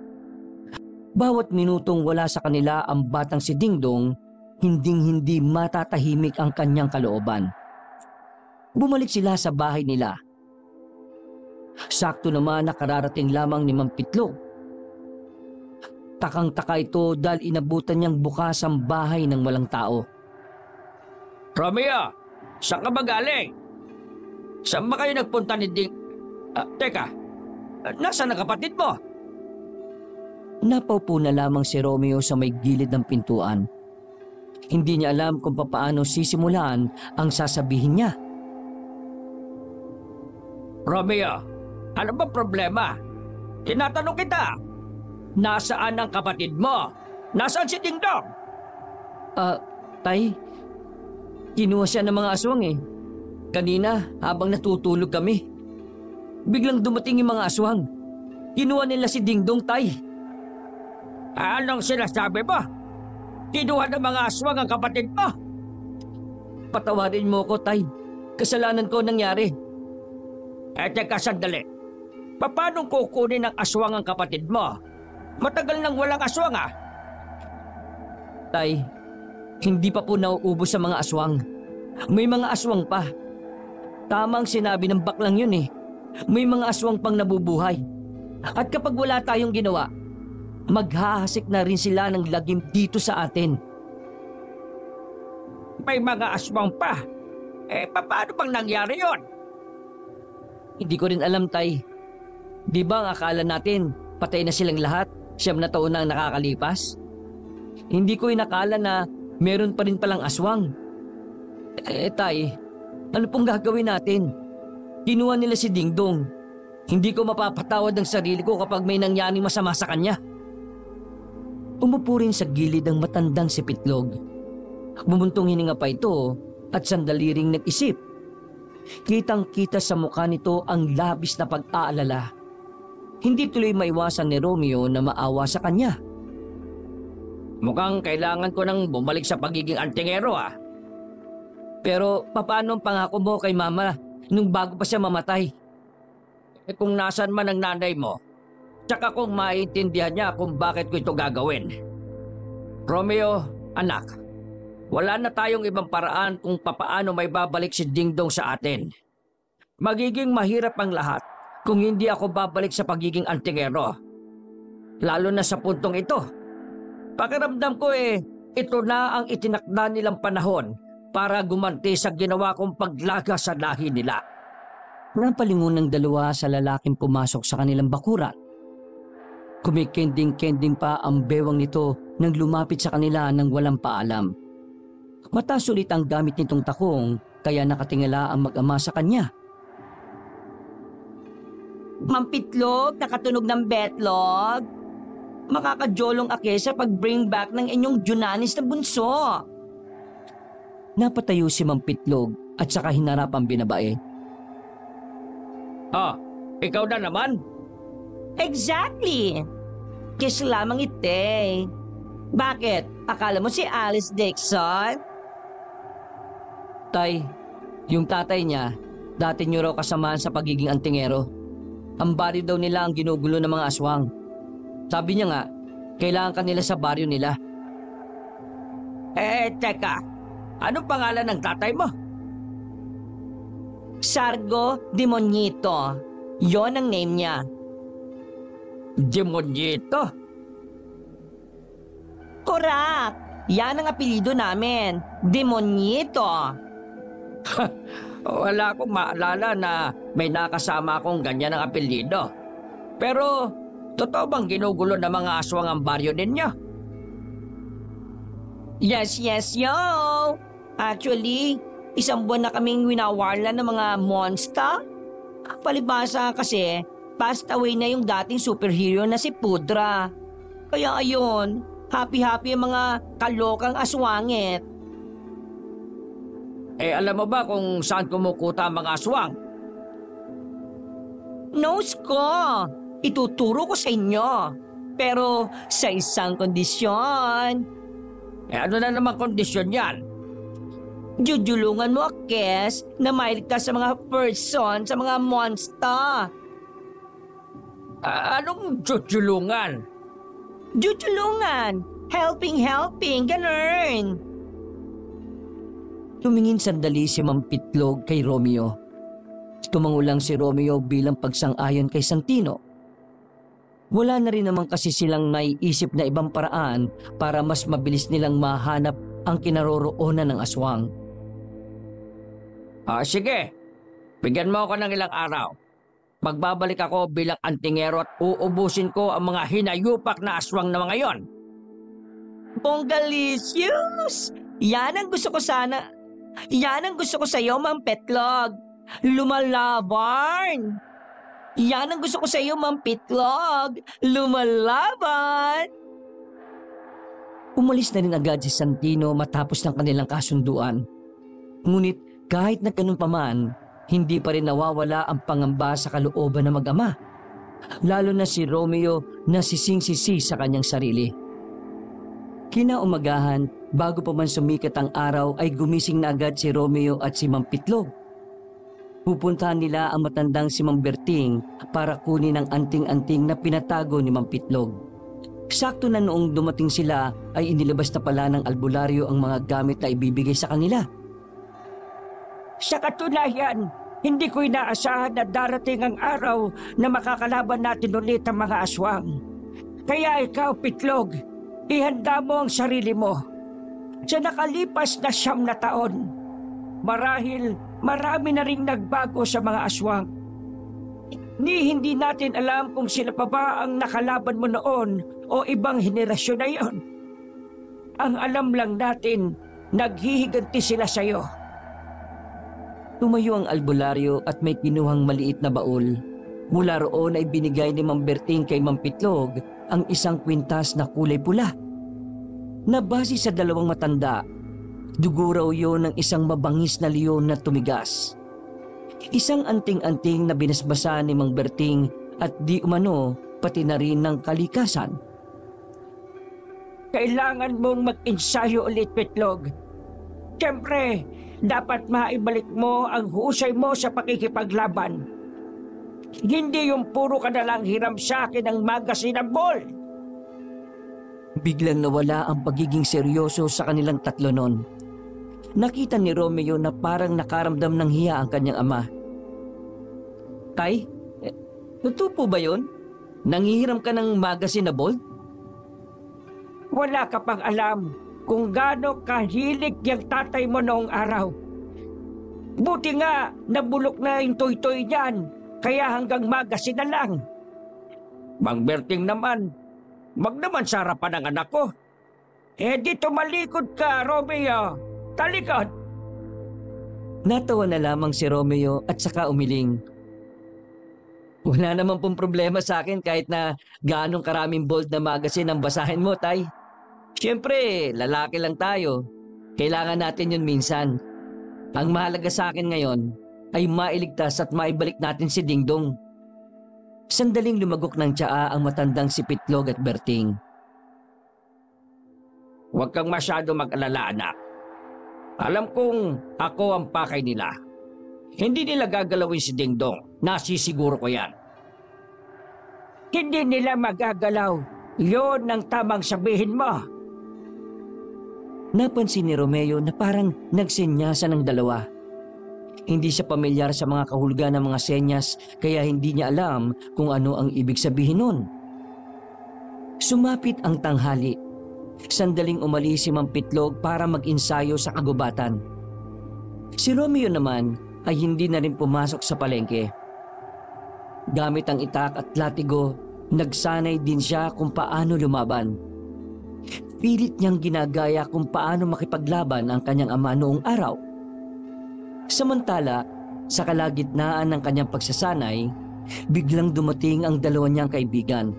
Bawat minutong wala sa kanila ang batang si Dingdong, hinding-hindi matatahimik ang kanyang kalooban. Bumalik sila sa bahay nila. Sakto naman nakararating lamang ni Mang Pitlog. Takang-taka ito dahil inabutan niyang bukas ang bahay ng walang tao. Romeo, saan ka ba galing? Saan ba kayo nagpunta ni Ding... teka, nasaan ang kapatid mo? Napaupo na lamang si Romeo sa may gilid ng pintuan. Hindi niya alam kung papaano sisimulan ang sasabihin niya. Romeo, ano ba problema? Tinatanong kita. Nasaan ang kapatid mo? Nasaan si Dingdong? Tay, kinuha siya ng mga aswang eh. Kanina, habang natutulog kami. Biglang dumating yung mga aswang. Kinuha nila si Dingdong, Tay. Anong sinasabi mo? Kinuha ng mga aswang ang kapatid mo? Patawarin mo ko, Tay. Kasalanan ko nangyari. Teka sandali. Paano kukunin ng aswang ang kapatid mo? Matagal nang walang aswang ah. Tay, hindi pa po nauubos sa mga aswang. May mga aswang pa. Tamang sinabi ng baklang yun eh. May mga aswang pang nabubuhay. At kapag wala tayong ginawa, maghahasik na rin sila ng lagim dito sa atin. May mga aswang pa. Paano bang nangyari yon? Hindi ko rin alam, Tay. Di ba ang akala natin, patay na silang lahat, 9 na taon na ang nakakalipas? Hindi ko inakala na meron pa rin palang aswang. Tay, ano pong gagawin natin? Kinuha nila si Dingdong. Hindi ko mapapatawad ang sarili ko kapag may nangyaring masama sa kanya. Umupo rin sa gilid ang matandang si Pitlog. Bumuntong hininga pa ito at sandali ring nag-isip. Kitang-kita sa mukha nito ang labis na pag-aalala. Hindi tuloy maiwasan ni Romeo na maawa sa kanya. Mukhang kailangan ko nang bumalik sa pagiging antingero ah. Pero paano ang pangako mo kay Mama nung bago pa siya mamatay? Kung nasan man ang nanay mo, tsaka kung maintindihan niya kung bakit ko ito gagawin. Romeo, anak, wala na tayong ibang paraan kung papaano may babalik si Dingdong sa atin. Magiging mahirap ang lahat kung hindi ako babalik sa pagiging antingero. Lalo na sa puntong ito. Pakiramdam ko ito na ang itinakda nilang panahon para gumanti sa ginawa kong paglaga sa lahi nila. Napalingon ng dalawa sa lalaking pumasok sa kanilang bakuran. Kumikending-kending pa ang bewang nito nang lumapit sa kanila nang walang paalam. Mataas ulit ang gamit nitong takong kaya nakatingala ang mag-ama sa kanya. Mampitlog, nakatunog ng betlog. Makakajolong ake sa pag-bring back ng inyong Junanis na bunso. Napatayo si Mampitlog at saka hinarap ang binabae. Ikaw na naman? Exactly. Kiss lamang ite. Bakit? Akala mo si Alice Dixon? Tay, yung tatay niya, dati niyo raw kasamaan sa pagiging antingero. Ang baryo daw nila ang ginugulo ng mga aswang. Sabi niya nga, kailangan kanila sa baryo nila. Teka. Anong pangalan ng tatay mo? Sargo Demonito. Yon ang name niya. Demonito? Correct. Yan ang apelido namin. Demonito. Wala akong maalala na may nakasama akong ganyan ang apelyido. Pero, totoo bang ginugulo ng mga aswang ang baryo ninyo? Yes, yo. Actually, 1 buwan na kaming winawarla ng mga monster. Palibasa kasi, passed away na yung dating superhero na si Pudra. Kaya ayun, happy-happy ang mga kalokang aswangit. Alam mo ba kung saan kumukuta ang mga aswang? Nose ko, ituturo ko sa inyo. Pero sa isang kondisyon. Ano na naman kondisyon yan? Jujulungan mo, Kes, na mailigtas sa mga person, sa mga monster. Anong jujulungan? Jujulungan! Helping, ganun. Tumingin sandali si Mampitlog kay Romeo. Tumangulang si Romeo bilang pagsang-ayon kay Santino. Wala na rin naman kasi silang naiisip na ibang paraan para mas mabilis nilang mahanap ang kinaroroonan ng aswang. Sige, bigyan mo ako ng ilang araw. Magbabalik ako bilang antingero at uubusin ko ang mga hinayupak na aswang na mga yon. Bongalicious! Yan ang gusto ko sana. Yan ang gusto ko sa'yo, Mampitlog. Lumalaban! Yan ang gusto ko sa'yo, Mampitlog. Lumalaban! Umalis na rin agad si Santino matapos ng kanilang kasunduan. Ngunit kahit na ganun pa man, hindi pa rin nawawala ang pangamba sa kalooban ng mag-ama. Lalo na si Romeo na sising-sisi sa kanyang sarili. Kinaumagahan, bago pa man sumikat ang araw ay gumising na agad si Romeo at si Mampitlog. Pupuntahan nila ang matandang si Mang Berting para kunin ang anting-anting na pinatago ni Mampitlog. Sakto na noong dumating sila ay inilabas na pala ng albularyo ang mga gamit na ibibigay sa kanila. Sa katunayan, hindi ko inaasahan na darating ang araw na makakalaban natin ulit ang mga aswang. Kaya ikaw, Pitlog, ihanda mo ang sarili mo. Sa nakalipas na 9 na taon, marahil marami na ring nagbago sa mga aswang. Hindi natin alam kung sila pa ba ang nakalaban mo noon o ibang henerasyon na yon. Ang alam lang natin, naghihiganti sila sa'yo. Tumayo ang albularyo at may kinuhang maliit na baul. Mula roon ay binigay ni Mang Berting kay Mang Pitlog ang isang kwintas na kulay pula. Nabase sa dalawang matanda, dugo raw yun ng isang mabangis na leon na tumigas. Isang anting-anting na binasbasa ni Mang Berting at di umano pati na rin ng kalikasan. Kailangan mong mag-ensayo ulit, Pitlog. Siyempre, dapat maibalik mo ang husay mo sa pakikipaglaban. Hindi yung puro ka na lang hiram sa akin ng magasin ng ball. Biglang nawala ang pagiging seryoso sa kanilang tatlo noon. Nakita ni Romeo na parang nakaramdam ng hiya ang kanyang ama. Tay, totoo po ba yun? Nangihiram ka ng magasin na ball? Wala ka pang alam kung gaano kahilig yung tatay mo noong araw. Buti nga, nabulok na yung toy-toy niyan, kaya hanggang magasin na lang. Mang Berting naman, magnaman sa harapan ng anak ko. Di tumalikod ka, Romeo. Talikod! Natawa na lamang si Romeo at saka umiling. Wala naman pong problema sa akin kahit na gaanong karaming bold na magasin ang basahin mo, Tay. Siyempre, lalaki lang tayo. Kailangan natin yun minsan. Ang mahalaga sa akin ngayon ay mailigtas at maibalik natin si Dingdong. Sandaling lumagok ng tsaa ang matandang si Pitlog at Berting. Huwag kang masyado mag-alala, anak. Alam kong ako ang pakay nila. Hindi nila gagalawin si Dingdong. Nasisiguro ko yan. Hindi nila magagalaw. Yun ang tamang sabihin mo. Napansin ni Romeo na parang nagsenyasa ng dalawa. Hindi siya pamilyar sa mga kahulugan ng mga senyas kaya hindi niya alam kung ano ang ibig sabihin nun. Sumapit ang tanghali. Sandaling umalis si Mang Pitlog para mag-insayo sa kagubatan. Si Romeo naman ay hindi na rin pumasok sa palengke. Gamit ang itak at latigo, nagsanay din siya kung paano lumaban. Pilit niyang ginagaya kung paano makipaglaban ang kanyang ama noong araw. Samantala, sa kalagitnaan ng kanyang pagsasanay, biglang dumating ang dalawa niyang kaibigan,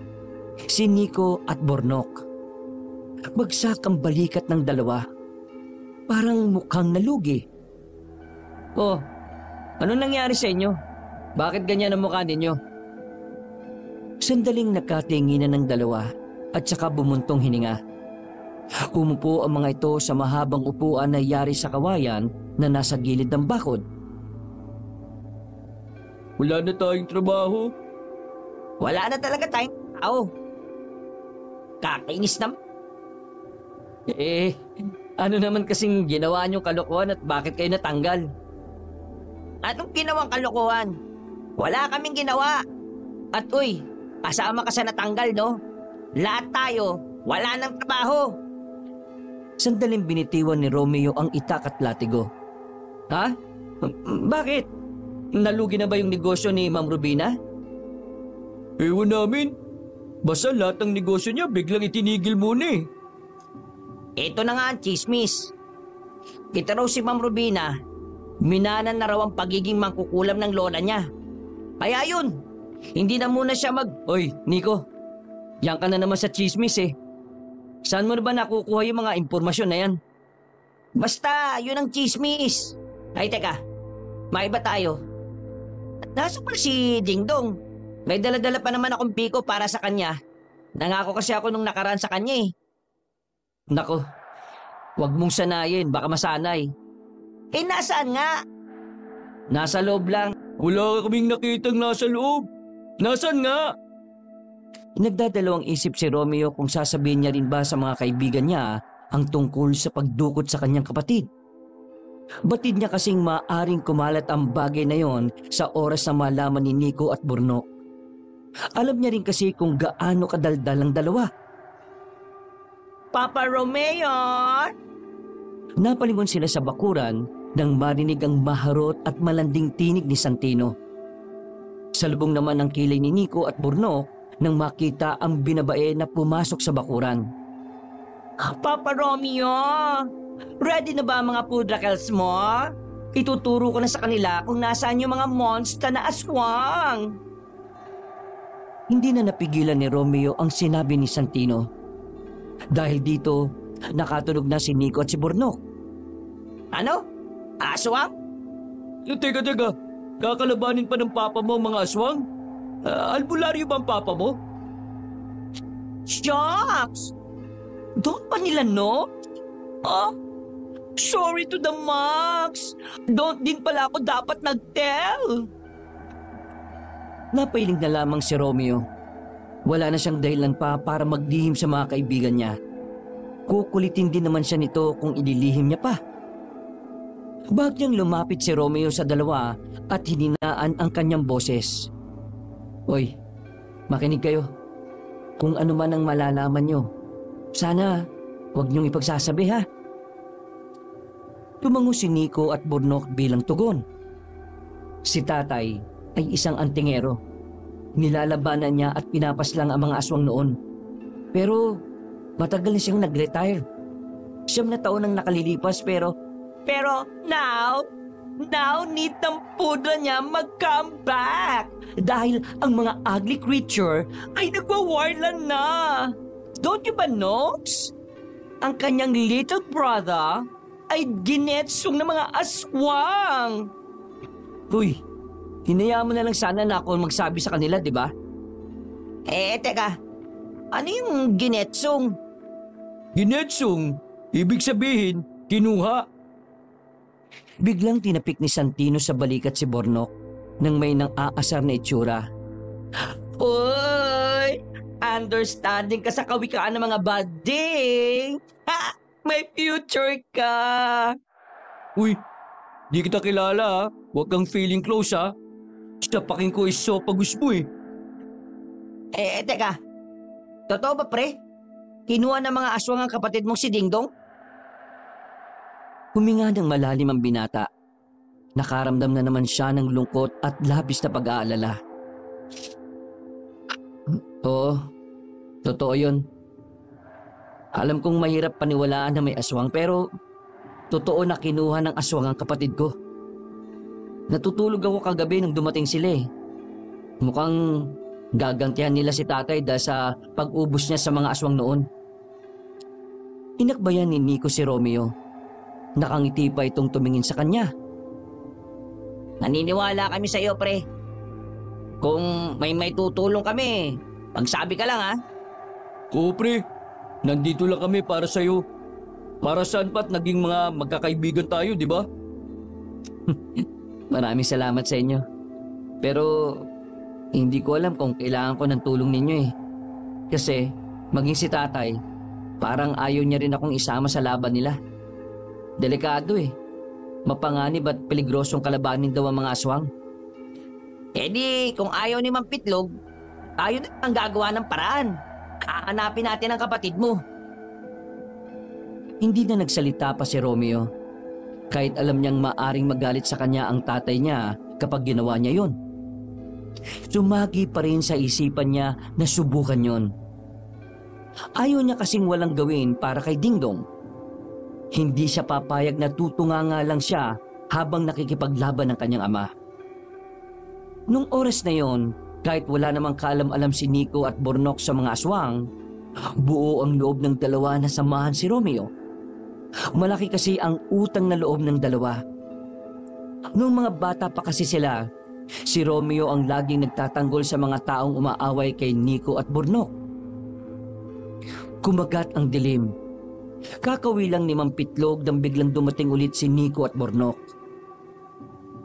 si Nico at Bornok. Bagsak ang balikat ng dalawa. Parang mukhang nalugi. Oh, ano nangyari sa inyo? Bakit ganyan ang mukha ninyo? Sandaling nagkatinginan ng dalawa at saka bumuntong hininga. Umupo ang mga ito sa mahabang upuan na yari sa kawayan na nasa gilid ng bakod. Wala na tayong trabaho. Wala na talaga tayong tao. Kakainis naman. Ano naman kasing ginawa niyong kalokohan at bakit kayo natanggal? Anong ginawang kalokohan? Wala kaming ginawa. At uy, kasama ka sa natanggal, no? Lahat tayo, wala nang trabaho. Sandaling binitiwan ni Romeo ang itak at latigo. Ha? Bakit? Nalugi na ba yung negosyo ni Ma'am Rubina? Ewan namin. Basta lahat ng negosyo niya biglang itinigil muna eh. Ito na nga ang chismis. Kita raw si Ma'am Rubina, minanan na raw ang pagiging mangkukulam ng lola niya. Kaya yun, hindi na muna siya Oy, Nico, yan ka na naman sa chismis eh. Saan mo na ba nakukuha yung mga impormasyon na yan? Basta, yun ang chismis. Ay, teka, maiba tayo. Nasa pala si Dingdong? May dala-dala pa naman akong piko para sa kanya. Nangako kasi ako nung nakaraan sa kanya eh. Nako, wag mong sanayin, baka masanay. Nasaan nga? Nasa loob lang. Wala kaming nakitang nasa loob. Nasaan nga? Nagdadalawang isip si Romeo kung sasabihin niya rin ba sa mga kaibigan niya ang tungkol sa pagdukot sa kanyang kapatid. Batid niya kasing maaring kumalat ang bagay na yon sa oras na malaman ni Nico at Burnok. Alam niya rin kasi kung gaano kadaldal ang dalawa. Papa Romeo! Napalingon sila sa bakuran nang marinig ang maharot at malanding tinig ni Santino. Salubong naman ang kilay ni Nico at Burnok nang makita ang binabae na pumasok sa bakuran. Papa Romeo! Ready na ba ang mga food rackels mo? Ituturo ko na sa kanila kung nasaan yung mga monster na aswang. Hindi na napigilan ni Romeo ang sinabi ni Santino. Dahil dito, nakatunog na si Nico at si Burnok. Ano? Aswang? Teka. Kakalabanin pa ng papa mo mga aswang? Albularyo ba ang papa mo? Shucks! Doon pa nila, no? Sorry to the max. Don't din pala ako dapat nag-tell. Napailing na lamang si Romeo. Wala na siyang dahilan pa para maglihim sa mga kaibigan niya. Kukulitin din naman siya nito kung ililihim niya pa. Bagyang lumapit si Romeo sa dalawa at hininaan ang kanyang boses. Hoy, makinig kayo. Kung ano man ang malalaman nyo, sana huwag niyong ipagsasabi ha. Tumango si Nico at Burnok bilang tugon. Si tatay ay isang antingero. Nilalabanan niya at pinapaslang ang mga aswang noon. Pero matagal na siyang nag-retire. 9 na taon ang nakalilipas pero now need ng pudra niya mag-come back. Dahil ang mga ugly creature ay nagwawarlan na. Don't you ba notes? Ang kanyang little brother ay ginetsong ng mga aswang. Uy, hinayaan mo na lang sana na ako magsabi sa kanila, di ba? Teka. Ano yung ginetsong? Ginetsong? Ibig sabihin, kinuha. Biglang tinapik ni Santino sa balikat si Burnok nang may nang aasar na itsura. Uy! Understanding ka sa kawikaan ng mga bading! Ha! May future ka! Uy, di kita kilala ha. Huwag kang feeling close ha. Sapakin ko isopagus mo eh. Teka. Totoo ba, pre? Kinuha ng mga aswang ang kapatid mong si Dingdong? Huminga ng malalim ang binata. Nakaramdam na naman siya ng lungkot at labis na pag-aalala. Oo, totoo yun. Alam kong mahirap paniwalaan na may aswang pero totoo na kinuha ng aswang ang kapatid ko. Natutulog ako kagabi nung dumating sila eh. Mukhang gagantihan nila si tatay dahil sa pag-ubos niya sa mga aswang noon. Inakbayan ni Nico si Romeo. Nakangiti pa itong tumingin sa kanya. Naniniwala kami sa iyo, pre. Kung may tutulong kami, magsabi ka lang ha. Oo pre, nandito lang kami para sa'yo. Para saan pa't naging mga magkakaibigan tayo, di ba? Maraming salamat sa inyo. Pero hindi ko alam kung kailangan ko ng tulong ninyo eh. Kasi maging si tatay, parang ayaw niya rin akong isama sa laban nila. Delikado eh. Mapanganib at peligrosong kalabanin daw ang mga aswang. Di, kung ayaw ni Mampitlog, tayo na ang gagawa ng paraan. Hahanapin natin ang kapatid mo. Hindi na nagsalita pa si Romeo. Kahit alam niyang maaring magalit sa kanya ang tatay niya kapag ginawa niya yon. Sumagi pa rin sa isipan niya na subukan yon. Ayaw niya kasing walang gawin para kay Dingdong. Hindi siya papayag na tutunganga lang siya habang nakikipaglaban ng kanyang ama. Nung oras na yon, kahit wala namang kaalam-alam si Nico at Burnok sa mga aswang, buo ang loob ng dalawa na samahan si Romeo. Malaki kasi ang utang na loob ng dalawa. Noong mga bata pa kasi sila, si Romeo ang laging nagtatanggol sa mga taong umaaway kay Nico at Burnok. Kumagat ang dilim. Kakawi lang ni Mampitlog nang biglang dumating ulit si Nico at Burnok.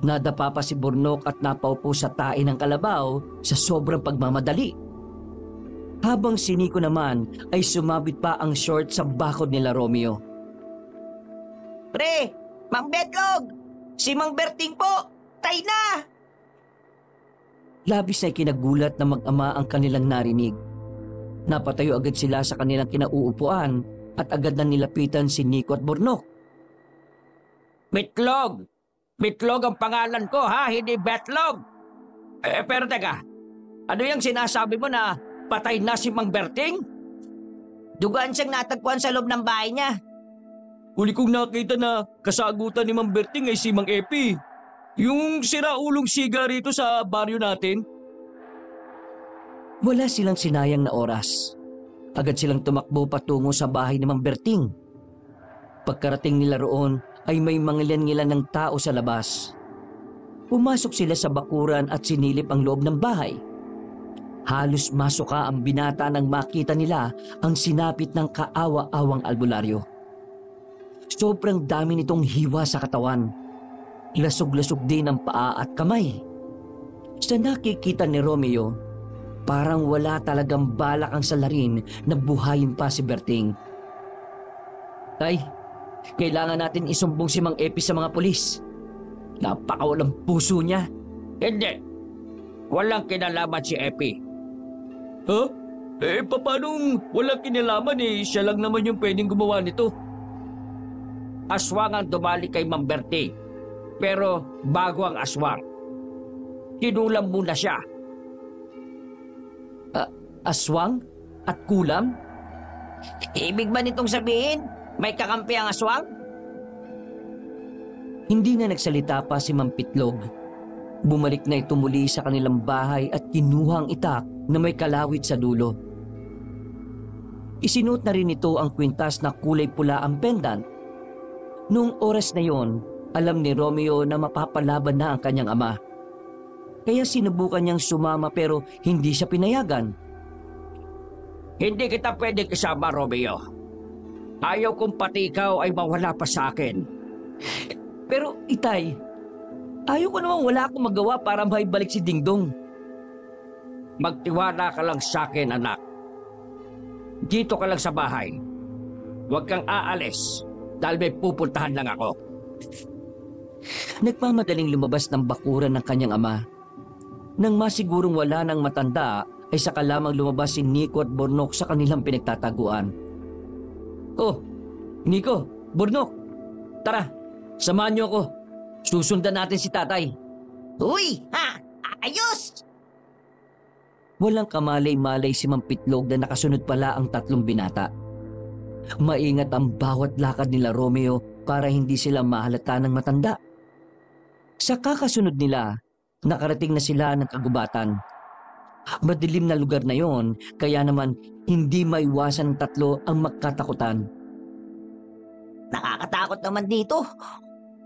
Nadapa pa si Burnok at napaupo sa tae ng kalabaw sa sobrang pagmamadali. Habang si Nico naman ay sumabit pa ang short sa bakod nila Romeo. Pre, Mang Betlog! Si Mang Berting po! Tay na! Labis na kinagulat na mag-ama ang kanilang narinig. Napatayo agad sila sa kanilang kinauupuan at agad na nilapitan si Nico at Bornok. Bitlog! Bitlog ang pangalan ko ha, hindi Betlog! Pero teka, ano yung sinasabi mo na patay na si Mang Berting? Dugaan siyang natagpuan sa loob ng bahay niya. Huli kong nakita na kasagutan ni Mang Berting ay si Mang Epi. Yung siraulong siga rito sa baryo natin. Wala silang sinayang na oras. Agad silang tumakbo patungo sa bahay ni Mang Berting. Pagkarating nila roon ay may mangilan-ngilan ng tao sa labas. Pumasok sila sa bakuran at sinilip ang loob ng bahay. Halos masuka ang binata nang makita nila ang sinapit ng kaawa-awang albularyo. Sobrang dami nitong hiwa sa katawan. Lasog-lasog din ang paa at kamay. Sa nakikita ni Romeo, parang wala talagang balak ang salarin na buhayin pa si Berting. Tay, kailangan natin isumbong si Mang Epi sa mga pulis. Napakawalang puso niya. Hindi. Walang kinalaman si Epi. Ha? Paanong walang kinalaman siya lang naman yung pwedeng gumawa nito. Aswang ang dumali kay Mang Berting. Pero bago ang aswang, kinulam muna siya. Aswang? At kulam? Ibig ba nitong sabihin, may kakampi ang aswang? Hindi na nagsalita pa si Mang Pitlog. Bumalik na ito muli sa kanilang bahay at kinuha ang itak na may kalawit sa dulo. Isinuot na rin ito ang kwintas na kulay pula ang pendant. Noong oras na yon, alam ni Romeo na mapapalaban na ang kanyang ama. Kaya sinubukan niyang sumama pero hindi siya pinayagan. Hindi kita pwede kasama, Romeo. Ayaw kong pati ikaw ay mawala pa sa akin. Pero itay, ayaw ko namang wala akong magawa para maibalik si Dingdong. Magtiwala ka lang sa akin, anak. Dito ka lang sa bahay. Huwag kang aalis dahil may pupuntahan lang ako. Nagmamadaling lumabas ng bakuran ng kanyang ama. Nang masigurong wala ng matanda, ay saka lamang lumabas si Nico at Bornok sa kanilang pinagtataguan. Oh, Nico, Bornok, tara, samahan niyo ako. Susundan natin si tatay. Uy! Ha! Ayos! Walang kamalay-malay si Mang Pitlog na nakasunod pala ang tatlong binata. Maingat ang bawat lakad nila Romeo para hindi sila mahalata ng matanda. Sa kakasunod nila, nakarating na sila ng kagubatan. Madilim na lugar na yon, kaya naman hindi maiwasan ng tatlo ang magkatakutan. Nakakatakot naman dito.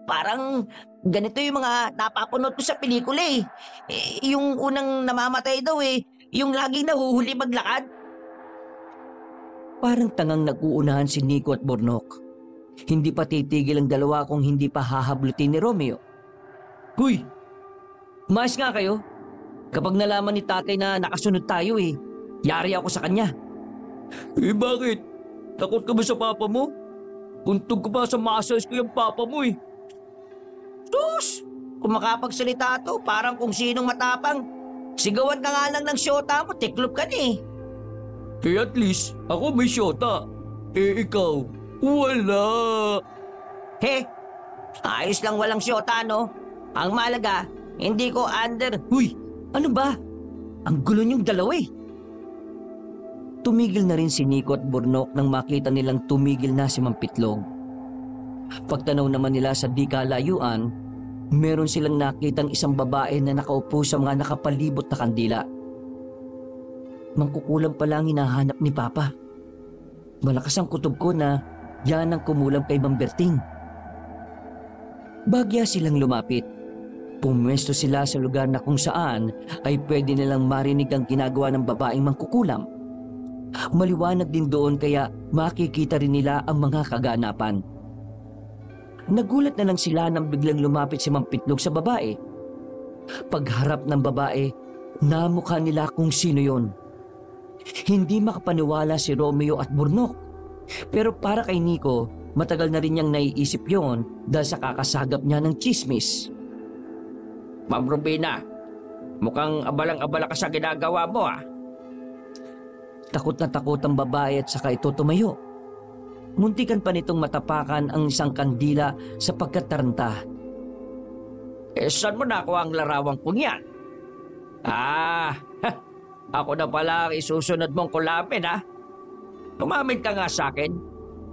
Parang ganito yung mga napapanood ko sa pelikula eh. Yung unang namamatay daw yung laging nahuhuli maglakad. Parang tangang nag-uunahan si Nico at Bornok. Hindi pa titigil ang dalawa kung hindi pa hahablutin ni Romeo. Huy! Maayos nga kayo. Kapag nalaman ni tatay na nakasunod tayo yari ako sa kanya. Bakit? Takot ka ba sa papa mo? Untog ko pa sa muscles ko yung papa mo Sus! Kung makapagsalita to, parang kung sinong matapang. Sigawan ka nga lang ng syota mo, tiklop ka na At least, ako may syota. Ikaw, wala. He, ayos lang walang syota, no? Ang malaga, hindi ko under... Huy! Ano ba? Ang gulo niyong dalawa Tumigil na rin si Nico at Bornok nang makita nilang tumigil na si Mang Pitlog. Pagtanaw naman nila sa di kalayuan, meron silang nakitang isang babae na nakaupo sa mga nakapalibot na kandila. Mangkukulam pala ang hinahanap ni Papa. Malakas ang kutob ko na yan ang kumulam kay Mang Berting. Bagya silang lumapit. Pumwesto sila sa lugar na kung saan ay pwede nilang marinig ang ginagawa ng babaeng mangkukulam. Maliwanag din doon kaya makikita rin nila ang mga kaganapan. Nagulat na lang sila nang biglang lumapit si Mang Pitlog sa babae. Pagharap ng babae, namukha nila kung sino yon. Hindi makapaniwala si Romeo at Burnok. Pero para kay Nico, matagal na rin niyang naiisip yon dahil sa kakasagap niya ng chismis. Ma'am Rubina, mukhang abalang-abala ka sa ginagawa mo ah. Takot na takot ang babae at saka ito tumayo. Muntikan pa nitong matapakan ang isang kandila sa pagkataranta. Saan mo nakuha ang larawang kong yan? Ako na pala ang isusunod mong kulapin ha. Umamin ka nga sa akin.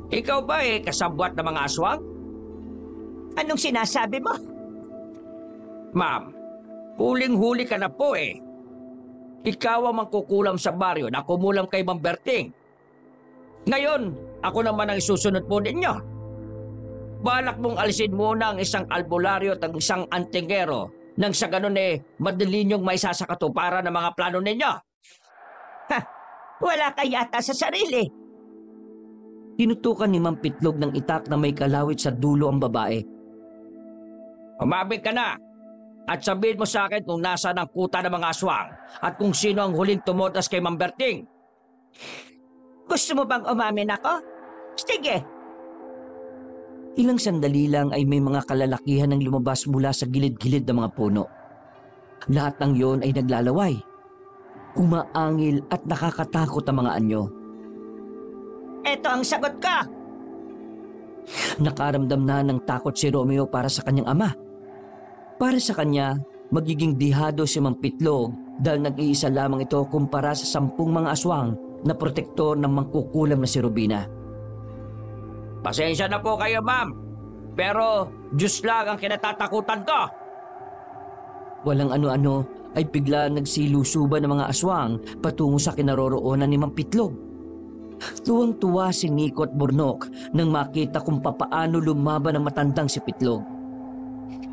Ikaw ba kasabwat ng mga aswang? Anong sinasabi mo? Ma'am, huling-huli ka na po eh. Ikaw ang mangkukulam sa baryo na kumulam kay Mang Berting. Ngayon, ako naman ang isusunod po ninyo. Balak mong alisin muna ang isang albularyo at ang isang antingero nang sa ganun madali niyong may sasakatuparan ng mga plano ninyo. Wala ka yata sa sarili. Tinutukan ni Mang Pitlog ng itak na may kalawit sa dulo ang babae. Umabig ka na at sabihin mo sa akin kung nasaan ang kuta ng mga aswang at kung sino ang huling tumotas kay Mang Berting. Gusto mo bang umamin ako? Sige. Ilang sandali lang ay may mga kalalakihan ang lumabas mula sa gilid-gilid ng mga puno. Lahat ng yon ay naglalaway. Umaangil at nakakatakot ang mga anyo. Ito ang sagot ko. Nakaramdam na ng takot si Romeo para sa kanyang ama. Para sa kanya, magiging dihado si Mang Pitlog dahil nag-iisa lamang ito kumpara sa 10 mga aswang na protektor ng mangkukulam na si Rubina. Pasensya na po kayo, ma'am. Pero Diyos lang ang kinatatakutan ko. Walang ano-ano ay bigla nagsilusuban ng mga aswang patungo sa kinaroroonan ni Mang Pitlog. Tuwang-tuwa si Nico at Burnok nang makita kung papaano lumaban ang matandang si Pitlog.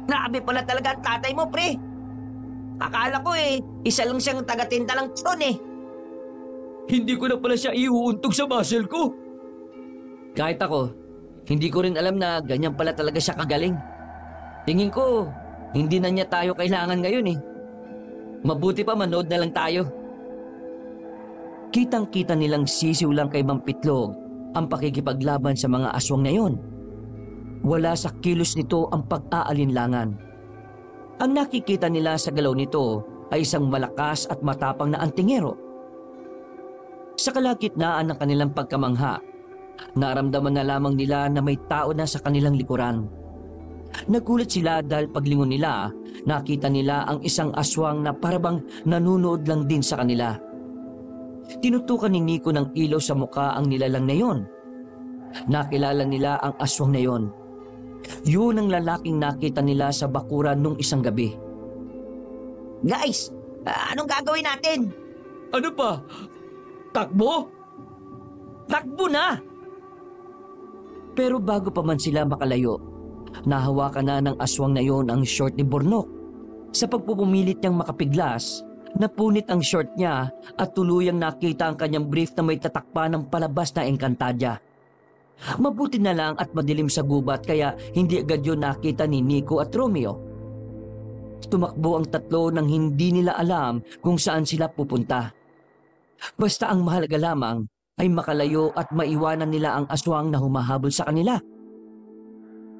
Grabe pala talaga ang tatay mo, pre. Akala ko isa lang siyang tagatinda lang tron eh. Hindi ko na pala siya iuuntog sa muscle ko. Kahit ako, hindi ko rin alam na ganyan pala talaga siya kagaling. Tingin ko, hindi na niya tayo kailangan ngayon eh. Mabuti pa manood na lang tayo. Kitang-kita nilang sisiw lang kay Mang Pitlog ang pakikipaglaban sa mga aswang na yon. Wala sa kilos nito ang pag-aalinlangan. Ang nakikita nila sa galaw nito ay isang malakas at matapang na antingero. Sa kalagitnaan ng kanilang pagkamangha, naramdaman na lamang nila na may tao na sa kanilang likuran. Nagulat sila dahil paglingon nila, nakita nila ang isang aswang na parabang nanunood lang din sa kanila. Tinutukan ni Nico ng ilaw sa muka ang nilalang na yon. Nakilala nila ang aswang na yon. Yun ang lalaking nakita nila sa bakuran nung isang gabi. Guys, anong gagawin natin? Ano pa? Takbo? Takbo na! Pero bago pa man sila makalayo, nahawakan na ng aswang na yon ang short ni Burnok. Sa pagpupumilit niyang makapiglas, napunit ang short niya at tuluyang nakita ang kanyang brief na may tatakpan ng palabas na engkantadya. Mabuti na lang at madilim sa gubat kaya hindi agad yun nakita ni Nico at Romeo. Tumakbo ang tatlo nang hindi nila alam kung saan sila pupunta. Basta ang mahalaga lamang ay makalayo at maiwanan nila ang aswang na humahabol sa kanila.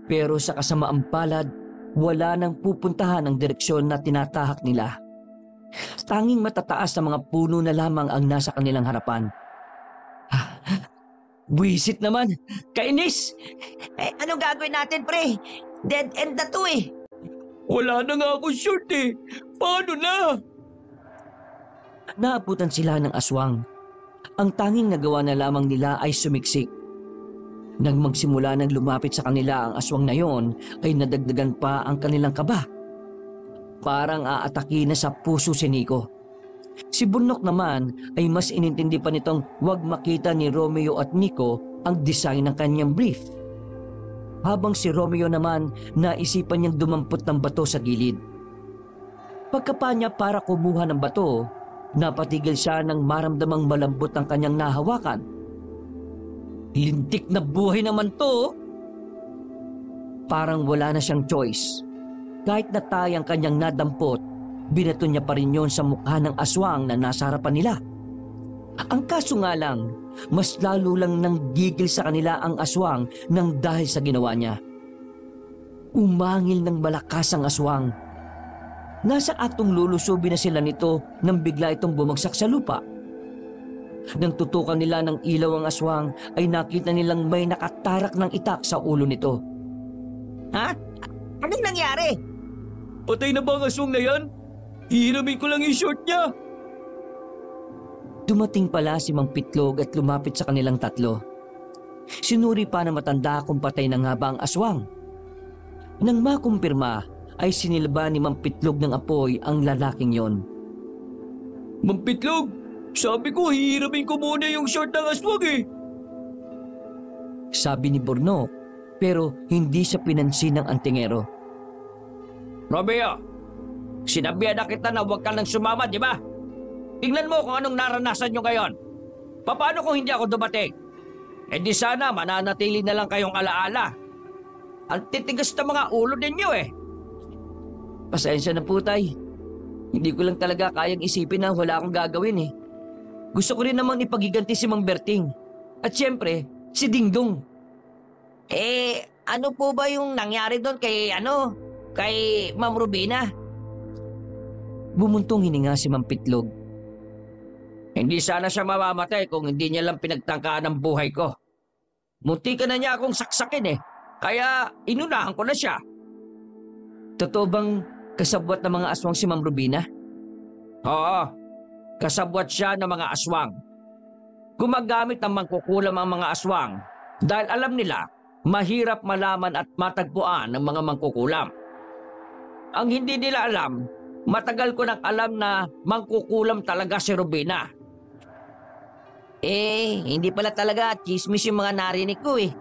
Pero sa kasamaang palad, wala nang pupuntahan ang direksyon na tinatahak nila. Tanging matataas na mga puno na lamang ang nasa kanilang harapan. Buisit naman! Kainis! Anong gagawin natin, pre? Dead end na to eh. Wala na nga ako short eh. Paano na? Naabutan sila ng aswang. Ang tanging nagawa na lamang nila ay sumiksik. Nang magsimula ng lumapit sa kanila ang aswang na yon, ay nadagdagan pa ang kanilang kaba. Parang aatake na sa puso si Nico. Si Burnok naman ay mas inintindi pa nitong huwag makita ni Romeo at Nico ang design ng kanyang brief. Habang si Romeo naman naisipan niyang dumampot ng bato sa gilid. Pagkapa niya para kumuha ng bato, napatigil siya nang maramdamang malambot ang kanyang nahawakan. Lintik na buhay naman to! Parang wala na siyang choice. Kahit natay ang kanyang nadampot, binato niya pa rin yon sa mukha ng aswang na nasa harapan nila. Ang kaso nga lang, mas lalo lang nanggigil sa kanila ang aswang nang dahil sa ginawa niya. Umangil ng malakas ang aswang. Nasa atong lulusubin na sila nito nang bigla itong bumagsak sa lupa. Nang tutukan nila ng ilaw ang aswang ay nakita nilang may nakatarak ng itak sa ulo nito. Ha? Anong nangyari? Patay na ba ang aswang na yan? Hihiramin ko lang yung short niya. Dumating pala si Mang Pitlog at lumapit sa kanilang tatlo. Sinuri pa na matanda kung patay na nga ba ang aswang. Nang makumpirma ay sinilba ni Mang Pitlog ng apoy ang lalaking yon. Mang Pitlog, sabi ko hihiramin ko muna yung short ng aswang eh. Sabi ni Bornok, pero hindi siya pinansin ng antingero. Romeo, sinabihan na kita na huwag ka nang sumama, di ba? Tingnan mo kung anong naranasan nyo ngayon. Paano kung hindi ako dumating? Eh di sana mananatili na lang kayong alaala. Ang titigas na mga ulo ninyo eh. Pasensya na po, tay. Hindi ko lang talaga kayang isipin na wala akong gagawin eh. Gusto ko rin namang ipagiganti si Mang Berting. At siyempre, si Dingdong. Ano po ba yung nangyari doon kay Ma'am Rubina? Bumuntong hininga si Mang Pitlog. Hindi sana siya mamamatay kung hindi niya lang pinagtangkaan ang buhay ko. Munti ka na niya akong saksakin eh. Kaya inunahan ko na siya. Totoo bang kasabwat ng mga aswang si Ma'am Rubina? Oo, kasabwat siya ng mga aswang. Gumagamit ng mangkukulam ang mga aswang dahil alam nila mahirap malaman at matagpuan ng mga mangkukulam. Ang hindi nila alam, matagal ko nang alam na mangkukulam talaga si Rubina. Hindi pala talaga chismis yung mga narinig ko eh.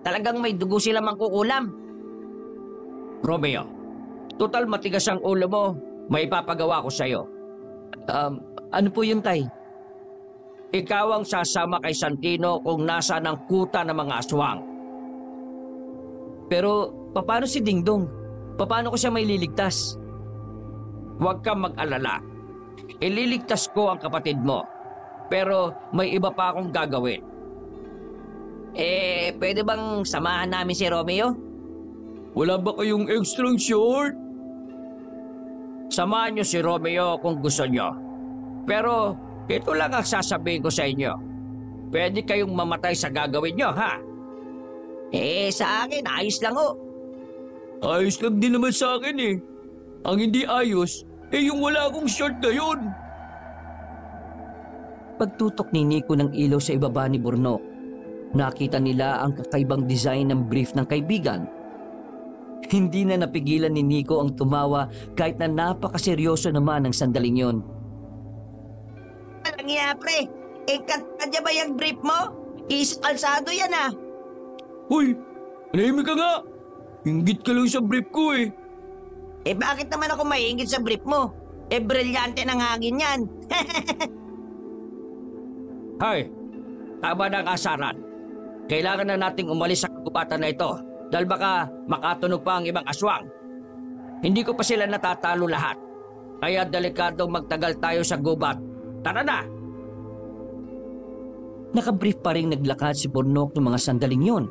Talagang may dugo sila mangkukulam. Romeo, total matigas ang ulo mo, may ipapagawa ko sa'yo. Ano po yun, tay? Ikaw ang sasama kay Santino kung nasa ng kuta ng mga aswang. Pero paano si Dingdong? Paano ko siya may liligtas? Huwag kang mag-alala. Ililigtas ko ang kapatid mo. Pero may iba pa akong gagawin. Pwede bang samahan namin si Romeo? Wala ba kayong extra short? Samahan niyo si Romeo kung gusto niyo. Pero ito lang ang sasabihin ko sa inyo. Pwede kayong mamatay sa gagawin niyo, ha? Sa akin, ayos lang ho. Ayos lang din naman sa akin eh. Ang hindi ayos, yung wala akong short na yun. Pagtutok ni Nico ng ilaw sa ibaba ni Bornok, nakita nila ang kakaibang design ng brief ng kaibigan. Hindi na napigilan ni Nico ang tumawa kahit na napakaseryoso naman ang sandaling yon. Walang iya, pre. Kadya ba yung brief mo? Kalsado yan ah. Hoy, anahimik ka nga. Inggit ka lang sa brief ko eh. Bakit naman ako maiingit sa brief mo? Brilyante ng hangin yan. Hay, tama na ang asaran. Kailangan na nating umalis sa kagubatan na ito dahil baka makatunog pa ang ibang aswang. Hindi ko pa sila natatalo lahat. Kaya delikadong magtagal tayo sa gubat. Tara na! Nakabrief pa rin naglakad si Bornok ng mga sandaling yon.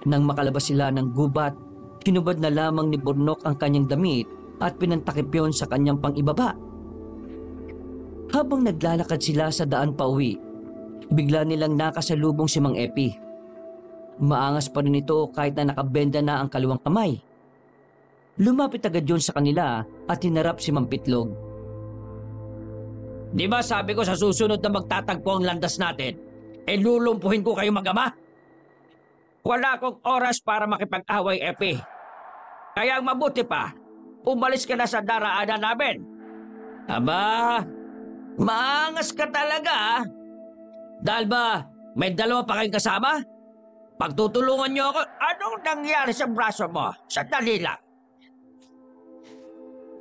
Nang makalabas sila ng gubat, kinubad na lamang ni Bornok ang kanyang damit at pinantakip yon sa kanyang pang-ibaba. Habang naglalakad sila sa daan pauwi, bigla nilang nakasalubong si Mang Epi. Maangas pa rin ito kahit na nakabenda na ang kaliwang kamay. Lumapit agad yun sa kanila at hinarap si Mang Pitlog. Di ba sabi ko sa susunod na magtatagpo ang landas natin, lulumpuhin ko kayo mag-ama? Wala akong oras para makipag-away, Epi. Kaya ang mabuti pa, umalis ka na sa daraanan namin. Aba, maangas ka talaga ah. Dahil ba, may dalawa pa kayong kasama? Pagtutulungan niyo ako, anong nangyari sa braso mo? Sandali lang.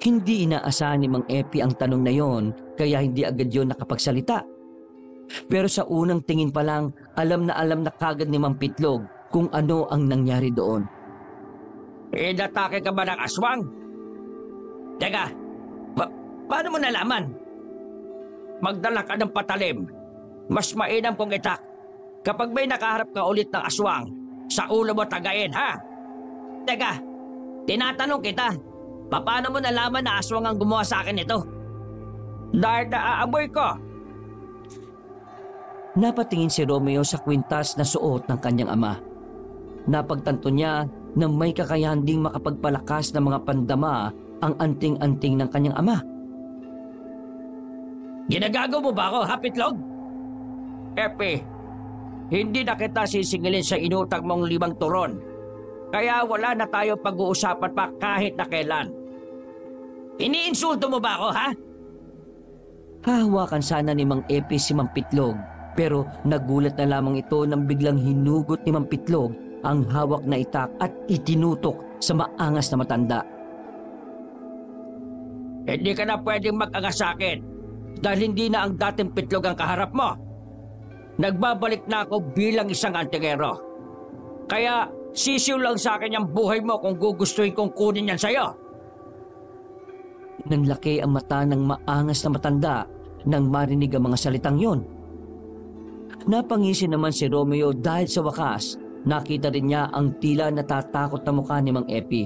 Hindi inaasahan ni Mang Epi ang tanong na yon, kaya hindi agad yon nakapagsalita. Pero sa unang tingin pa lang, alam na kagad ni Mang Pitlog kung ano ang nangyari doon. Inatake ka ba ng aswang? Teka, paano mo nalaman? Magdala ka ng patalim. Mas mainam kong itak. Kapag may nakaharap ka ulit ng aswang, sa ulo mo tagayin, ha? Teka, tinatanong kita, paano mo nalaman na aswang ang gumawa sa akin ito? Dahil naaamoy ko. Napatingin si Romeo sa kwintas na suot ng kanyang ama. Napagtanto niya na may kakayahan ding makapagpalakas ng mga pandama ang anting-anting ng kanyang ama. Ginagago mo ba ako, Hapitlog? Epi, hindi na kita sisingilin sa inutang mong 5 turon. Kaya wala na tayo pag-uusapan pa kahit na kailan. Iniinsulto mo ba ako, ha? Hahawakan sana ni Mang Epi si Mang Pitlog, pero nagulat na lamang ito nang biglang hinugot ni Mang Pitlog ang hawak na itak at itinutok sa maangas na matanda. Hindi ka na pwedeng mag-angas sa akin dahil hindi na ang dating Pitlog ang kaharap mo. Nagbabalik na ako bilang isang antingero. Kaya sisiw lang sa akin ang buhay mo kung gugustuhin kong kunin yan sa'yo. Nanlaki ang mata ng maangas na matanda nang marinig ang mga salitang yon. Napangisi naman si Romeo dahil sa wakas nakita rin niya ang tila natatakot na mukha ni Mang Epi.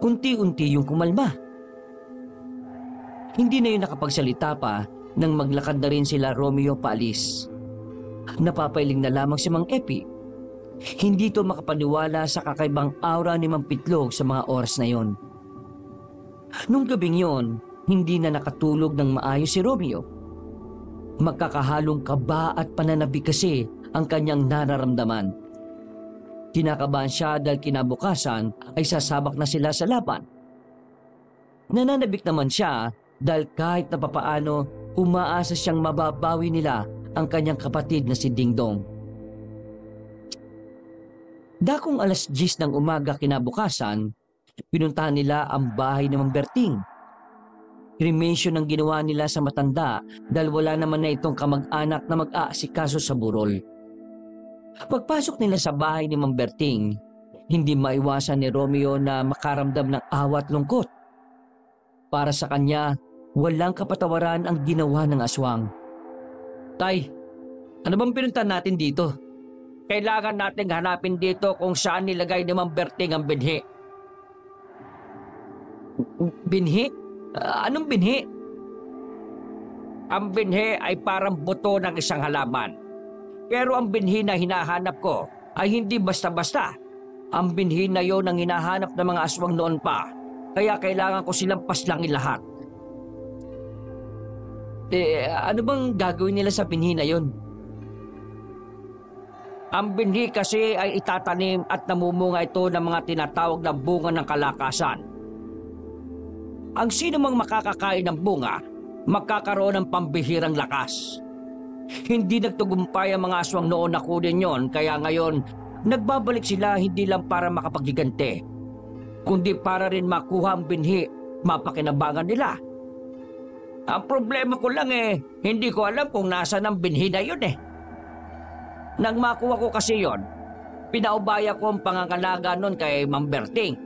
Unti-unti yung kumalma. Hindi na yun nakapagsalita pa nang maglakad na rin sila Romeo paalis. Napapailing na lamang si Mang Epi. Hindi to makapaniwala sa kakaibang aura ni Mang Pitlog sa mga oras na yon. Nung gabing yon, hindi na nakatulog ng maayos si Romeo. Magkakahalong kaba at pananabik kasi ang kanyang nararamdaman. Kinakabahan siya dahil kinabukasan ay sasabak na sila sa laban. Nananabik naman siya dahil kahit na papaano umaasa siyang mababawi nila ang kanyang kapatid na si Dingdong. Dakong 10:00 ng umaga kinabukasan, pinuntahan nila ang bahay ni Mang Berting. Cremation ang ginawa nila sa matanda dahil wala naman na itong kamag-anak na mag-aasikaso sa burol. Pagpasok nila sa bahay ni Mang Berting, hindi maiwasan ni Romeo na makaramdam ng awa at lungkot. Para sa kanya, walang kapatawaran ang ginawa ng aswang. Tay, ano bang pinuntahan natin dito? Kailangan nating hanapin dito kung saan nilagay ni Mang Berting ang binhi. Binhi? Anong binhi? Ang binhi ay parang buto ng isang halaman. Pero ang binhi na hinahanap ko ay hindi basta-basta. Ang binhi na yon ang hinahanap ng mga aswang noon pa. Kaya kailangan ko silang paslangin lahat. Ano bang gagawin nila sa binhi na yon? Ang binhi kasi ay itatanim at namumunga ito ng mga tinatawag na bunga ng kalakasan. Ang sino mang makakakain ng bunga, magkakaroon ng pambihirang lakas. Hindi nagtagumpay ang mga aswang noon na kunin yon, kaya ngayon nagbabalik sila hindi lang para makapagigante, kundi para rin makuha ang binhi, mapakinabangan nila. Ang problema ko lang hindi ko alam kung nasaan ang binhi na yun . Nang makuha ko kasi yon, pinaubaya ko ang pangangalaga nun kay Mang Berting.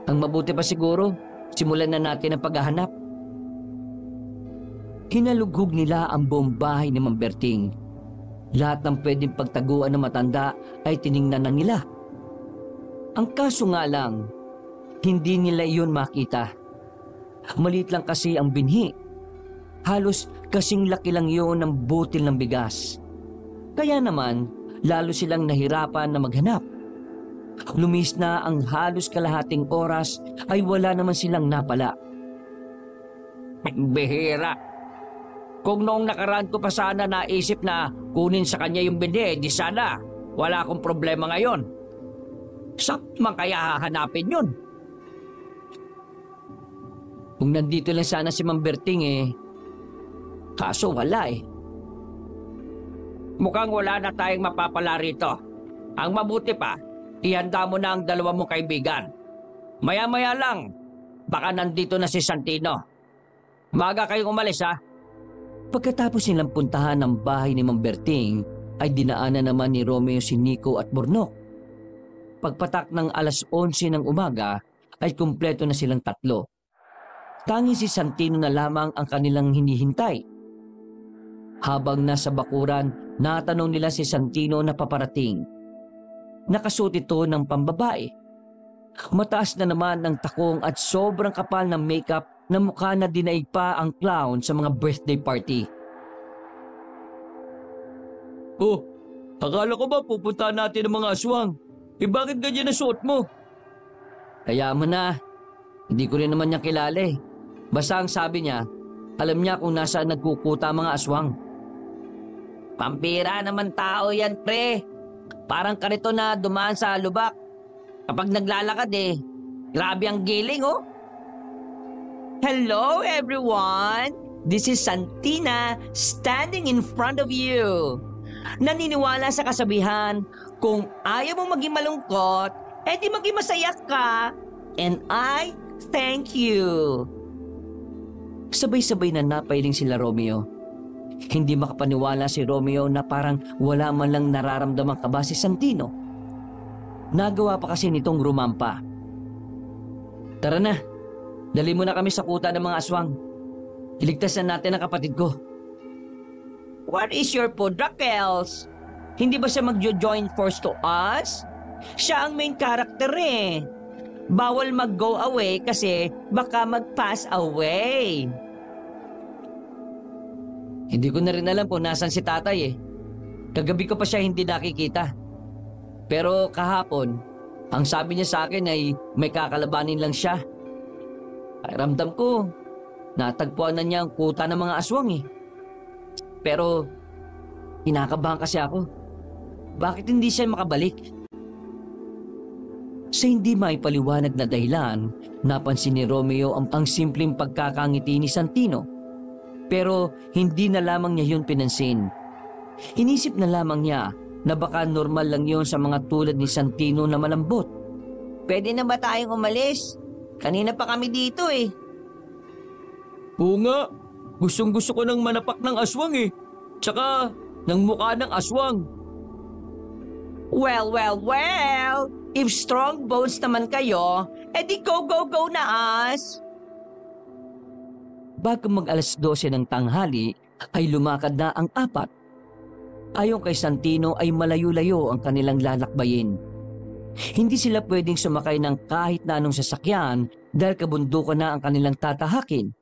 Ang mabuti pa siguro, simulan na natin ang paghahanap. Hinalughog nila ang buong bahay ni Mang Berting. Lahat ng pwedeng pagtaguan ng matanda ay tiningnan na nila. Ang kaso nga lang, hindi nila iyon makita. Maliit lang kasi ang binhi. Halos kasing laki lang yun ng butil ng bigas. Kaya naman, lalo silang nahirapan na maghanap. Lumis na ang halos kalahating oras ay wala naman silang napala. Bihira. Kung noong nakaraan ko pa sana naisip na kunin sa kanya yung binhi, di sana wala akong problema ngayon. Saan man kaya hahanapin yun? Kung nandito lang sana si Mang Berting kaso wala Mukhang wala na tayong mapapala rito. Ang mabuti pa, ihanda mo na ang 2 mong kaibigan. Maya-maya lang, baka nandito na si Santino. Maga kayong umalis, ha? Pagkatapos nilang puntahan ang bahay ni Mang Berting, ay dinaanan naman ni Romeo si Nico at Bornok. Pagpatak ng 11:00 ng umaga, ay kumpleto na silang 3. Tanging si Santino na lamang ang kanilang hinihintay. Habang nasa bakuran, natanong nila si Santino na paparating. Nakasuot ito ng pambabae. Mataas na naman ang takong at sobrang kapal ng makeup na mukha na dinaig pa ang clown sa mga birthday party. Oh, akala ko ba pupunta natin ang mga aswang? Bakit ganyan na suot mo? Kaya mo na, hindi ko rin naman niya kilala eh. Basta ang sabi niya, alam niya kung nasaan nagkukuta ang mga aswang. Pampira naman tao yan, pre. Parang karito na dumaan sa lubak. Kapag naglalakad grabe ang giling oh. Hello everyone! This is Santina standing in front of you. Naniniwala sa kasabihan, kung ayaw mo maging malungkot, edi maging masaya ka. And I thank you. Sabay-sabay na napailing sila Romeo. Hindi makapaniwala si Romeo na parang wala man lang nararamdamang kaba si Santino. Nagawa pa kasi nitong rumampa. Tara na, dali mo na kami sa kuta ng mga aswang. Iligtas na natin ang kapatid ko. What is your Podrakels? Hindi ba siya magjo-join force to us? Siya ang main character eh. Bawal mag-go away kasi baka mag-pass away. Hindi ko na rin alam kung nasan si tatay eh. Kagabi ko pa siya hindi nakikita. Pero kahapon, ang sabi niya sa akin ay may kakalabanin lang siya. Ay ramdam ko, natagpuan na niya ang kuta ng mga aswang eh. Pero, kinakabahan kasi ako. Bakit hindi siya makabalik? Sa hindi maipaliwanag na dahilan, napansin ni Romeo ang simpleng pagkakangiti ni Santino. Pero hindi na lamang niya yun pinansin. Inisip na lamang niya na baka normal lang yun sa mga tulad ni Santino na malambot. Pwede na ba tayong umalis? Kanina pa kami dito eh. Oo nga, gustong-gusto ko ng manapak ng aswang eh. Tsaka, ng mukha ng aswang. Well, if strong bones naman kayo, edi go na us. Bago mag-alas 12 ng tanghali, ay lumakad na ang apat. Ayon kay Santino ay malayo-layo ang kanilang lalakbayin. Hindi sila pwedeng sumakay ng kahit na anong sasakyan dahil kabundukan na ang kanilang tatahakin.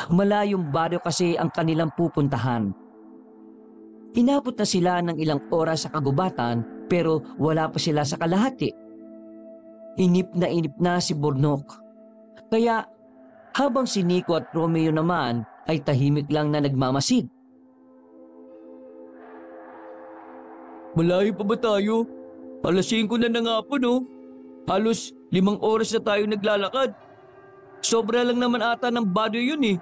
Malayong baryo kasi ang kanilang pupuntahan. Inabot na sila ng ilang oras sa kagubatan pero wala pa sila sa kalahati. Inip na si Burnok. Kaya habang si Nico at Romeo naman ay tahimik lang na nagmamasid. Malayo pa ba tayo? Alas 5 na nga po no. Halos 5 oras na tayo naglalakad. Sobra lang naman ata ng baryo yun eh.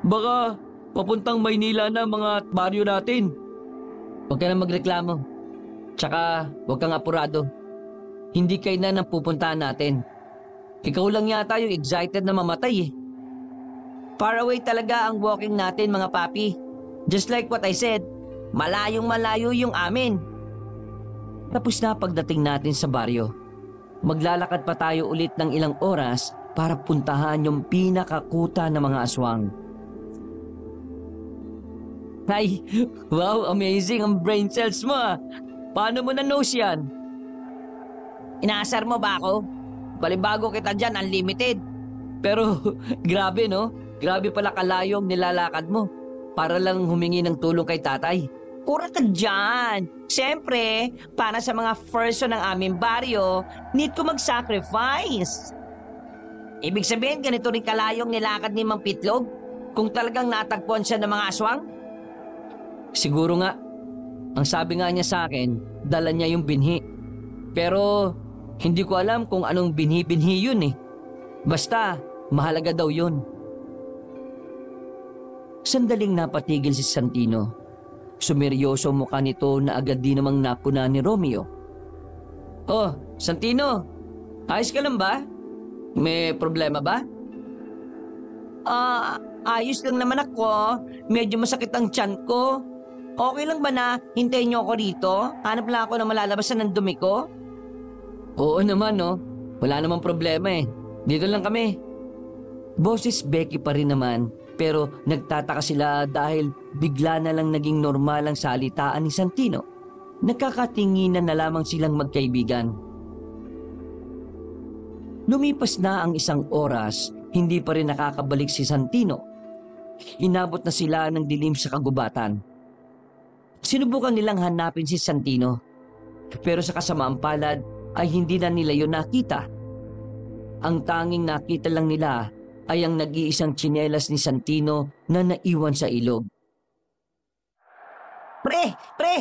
Baka papuntang Maynila na mga baryo natin. Huwag ka na magreklamo. Tsaka huwag kang apurado. Hindi kayo na nang pupuntahan natin. Ikaw lang yata yung excited na mamatay eh. Far away talaga ang walking natin mga papi. Just like what I said, malayong malayo yung amin. Tapos na pagdating natin sa baryo. Maglalakad pa tayo ulit ng ilang oras para puntahan yung pinakakuta ng mga aswang. Ay, wow, amazing ang brain cells mo ah. Paano mo na-nose yan? Inaasar mo ba ako? Balibago kita dyan, unlimited. Pero grabe no? Grabe pala kalayong nilalakad mo para lang humingi ng tulong kay tatay. Kura ka dyan. Siyempre, para sa mga person ng aming baryo, need ko mag-sacrifice. Ibig sabihin, ganito rin kalayong nilakad ni Mang Pitlog kung talagang natagpuan siya ng mga aswang? Siguro nga. Ang sabi nga niya sa akin, dala niya yung binhi. Pero hindi ko alam kung anong binhi-binhi yun eh. Basta, mahalaga daw yun. Sandaling napatigil si Santino. Sumeryoso mukha nito na agad din namang napuna ni Romeo. Oh, Santino, ayos ka lang ba? May problema ba? Ayos lang naman ako. Medyo masakit ang tiyan ko. Okay lang ba na hintayin niyo ako rito? Hanap lang ako na malalabasan ng dumi ko? Oo naman no. Wala namang problema eh. Dito lang kami. Boses Becky pa rin naman pero nagtataka sila dahil bigla na lang naging normal ang salitaan ni Santino. Nagkakatinginan na lamang silang magkaibigan. Lumipas na ang isang oras, hindi pa rin nakakabalik si Santino. Inabot na sila ng dilim sa kagubatan. Sinubukan nilang hanapin si Santino, pero sa kasamaang palad ay hindi na nila yun nakita. Ang tanging nakita lang nila ay ang nag-iisang tsinelas ni Santino na naiwan sa ilog. Pre!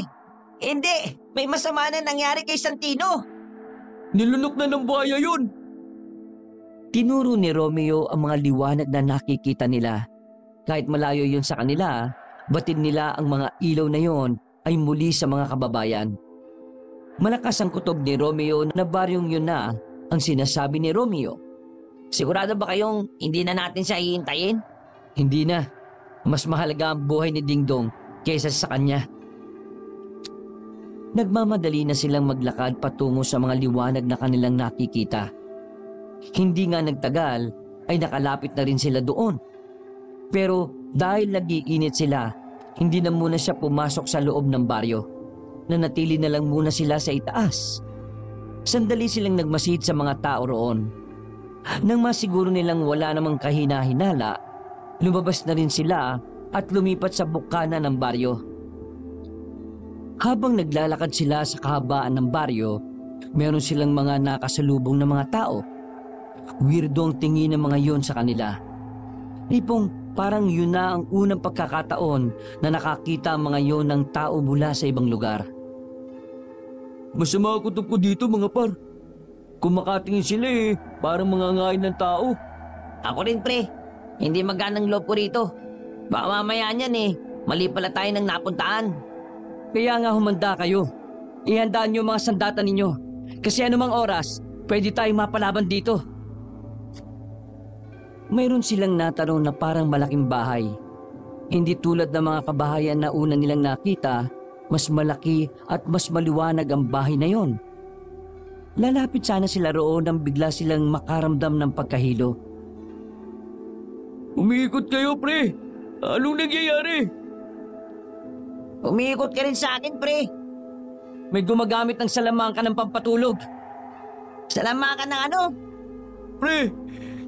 Hindi! May masama na nangyari kay Santino! Nilunok na ng buhaya yun! Tinuro ni Romeo ang mga liwanag na nakikita nila. Kahit malayo yun sa kanila, batid nila ang mga ilaw na yon ay muli sa mga kababayan. Malakas ang kutob ni Romeo na baryong yun na ang sinasabi ni Romeo. Sigurado ba kayong hindi na natin siya hihintayin? Hindi na. Mas mahalaga ang buhay ni Dingdong kaysa sa kanya. Nagmamadali na silang maglakad patungo sa mga liwanag na kanilang nakikita. Hindi nga nagtagal ay nakalapit na rin sila doon. Pero dahil nag-iinit sila, hindi na muna siya pumasok sa loob ng baryo. Nanatili na lang muna sila sa itaas. Sandali silang nagmasid sa mga tao roon. Nang masiguro nilang wala namang kahina-hinala, lumabas na rin sila at lumipat sa bukana ng baryo. Habang naglalakad sila sa kahabaan ng baryo, meron silang mga nakasalubong na mga tao. Weirdo ang tingin ng mga yon sa kanila. Tipong parang yun na ang unang pagkakataon na nakakita ang mga yon ng tao mula sa ibang lugar. Masama ang kutob ko dito mga par. Kumakatingin sila parang mga ngain ng tao. Ako rin pre, hindi maganang loob ko rito. Baka mamaya niyan mali pala tayo ng napuntaan. Kaya nga humanda kayo. Ihandaan niyo mga sandata ninyo. Kasi anumang oras, pwede tayong mapalaban dito. Mayroon silang natanong na parang malaking bahay. Hindi tulad ng mga kabahayan na una nilang nakita, mas malaki at mas maliwanag ang bahay na yon. Lalapit sana sila roon nang bigla silang makaramdam ng pagkahilo. Umiikot kayo pre! Anong nangyayari? Umiikot ka rin sa akin pre. May gumagamit ng salamangka ng pampatulog. Salama ka ng ano? Pre!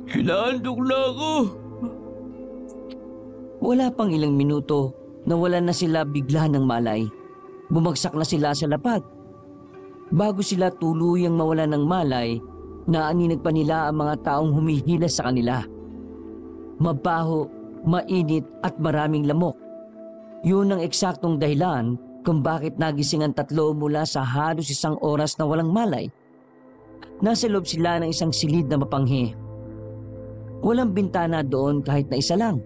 Hinahandok na ako! Wala pang ilang minuto, nawalan na sila bigla ng malay. Bumagsak na sila sa lapag. Bago sila tuluyang mawalan ng malay, naaninag pa nila ang mga taong humihila sa kanila. Mabaho, mainit at maraming lamok. Yun ang eksaktong dahilan kung bakit nagising ang tatlo mula sa halos isang oras na walang malay. Nasa loob sila ng isang silid na mapanghi. Walang bintana doon kahit na isa lang.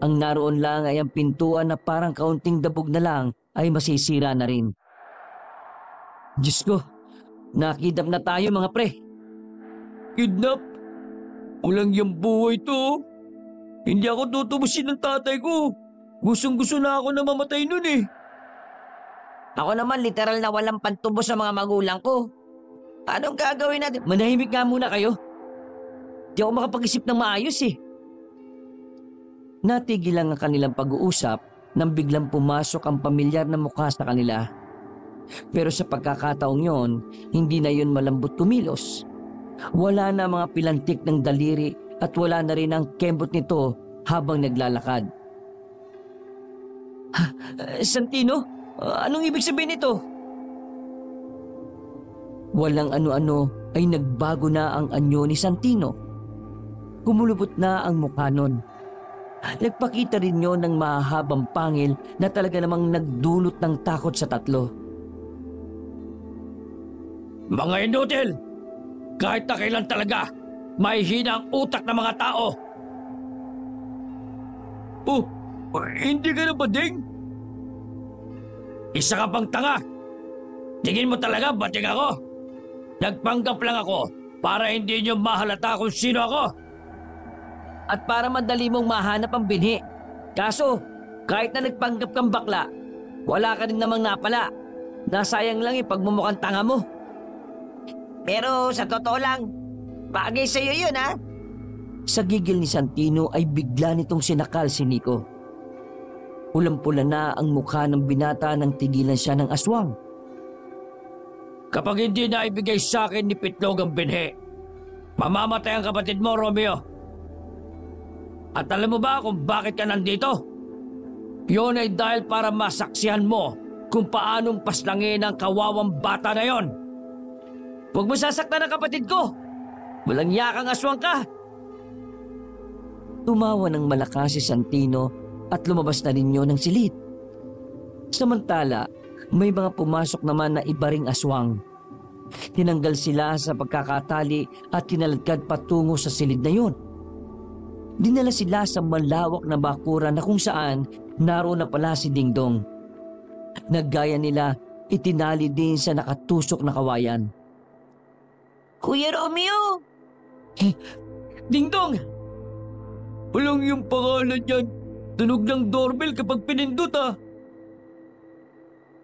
Ang naroon lang ay ang pintuan na parang kaunting dabog na lang ay masisira na rin. Diyos ko, nakidap na tayo mga pre. Kidnap? Walang yung buhay to. Hindi ako tutubusin ng tatay ko. Gustong-gusto na ako na mamatay nun Ako naman literal na walang pantubos sa mga magulang ko. Anong gagawin natin? Manahimik nga muna kayo. Di ako makapag-isip ng maayos Natigil lang ang kanilang pag-uusap nang biglang pumasok ang pamilyar na mukha sa kanila. Pero sa pagkakataong yon, hindi na yon malambot kumilos. Wala na mga pilantik ng daliri at wala na rin ang kembot nito habang naglalakad. Santino, anong ibig sabihin nito? Walang ano-ano ay nagbago na ang anyo ni Santino. Kumulubot na ang mukha nun. Nagpakita rin yun ng mahahabang pangil na talaga namang nagdulot ng takot sa tatlo. Mga inutil! Kahit na kailan talaga, may hina ang utak ng mga tao. Oh, hindi ka na ba, Ding? Isa ka pang tanga. Tingin mo talaga bating ako? Nagpanggap lang ako para hindi nyo mahalata kung sino ako. At para madali mong mahanap ang binhi. Kaso, kahit na nagpanggap kang bakla, wala ka rin namang napala. Nasayang lang pagmumukhang tanga mo. Pero sa totoo lang, bagay sa'yo yun ha? Sa gigil ni Santino ay bigla nitong sinakal si Nico. Pulang-pula na ang mukha ng binata nang tigilan siya ng aswang. Kapag hindi na ibigay sa akin ni Pitlog ang binhi, mamamatay ang kapatid mo, Romeo. At alam mo ba kung bakit ka nandito? Yun ay dahil para masaksihan mo kung paanong paslangin ang kawawang bata na yon. Huwag mo sasaktan ang kapatid ko! Walang yakang aswang ka! Tumawa ng malakas si Santino at lumabas na rin yun ng silid. Samantala, may mga pumasok naman na iba ring aswang. Tinanggal sila sa pagkakatali at tinaladkad patungo sa silid na yun. Dinala sila sa malawak na bakuran na kung saan naroon na pala si Dingdong. Naggaya nila, itinali din sa nakatusok na kawayan. Kuya Romeo! Dingdong! Walang yung pangalan yan. Tunog ng doorbell kapag pinindot ah.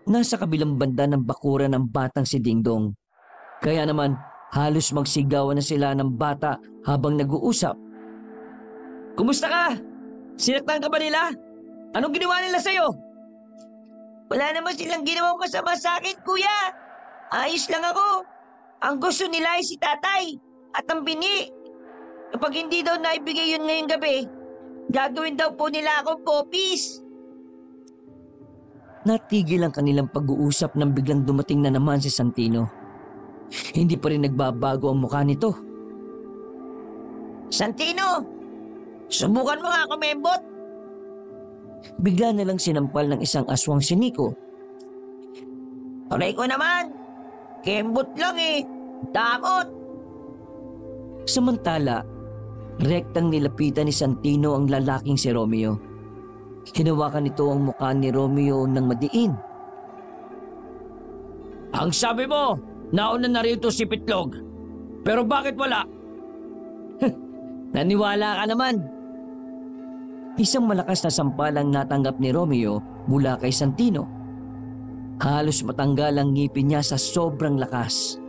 Nasa kabilang banda ng bakuran ng batang si Dingdong. Kaya naman halos magsigawan na sila ng bata habang nag-uusap. Kumusta ka? Sinaktan ka ba nila? Anong ginawa nila sa'yo? Wala naman silang ginawang masama sa akin, kuya. Ayos lang ako. Ang gusto nila ay si tatay at ang bini. Kapag hindi daw naibigay yun ngayong gabi, gagawin daw po nila akong popis. Natigil ang kanilang pag-uusap nang biglang dumating na naman si Santino. Hindi pa rin nagbabago ang mukha nito. Santino, subukan mo nga ako, Membot. Bigla na lang sinampal ng isang aswang si Nico. Aray ko naman, kembot lang eh. Takot. Samantala, rektang nilapitan ni Santino ang lalaking si Romeo. Hinawakan nito ang mukha ni Romeo ng madiin. Ang sabi mo, nauna na rito si Pitlog. Pero bakit wala? Naniwala ka naman. Isang malakas na sampalang natanggap ni Romeo mula kay Santino. Halos matanggal ang ngipin niya sa sobrang lakas.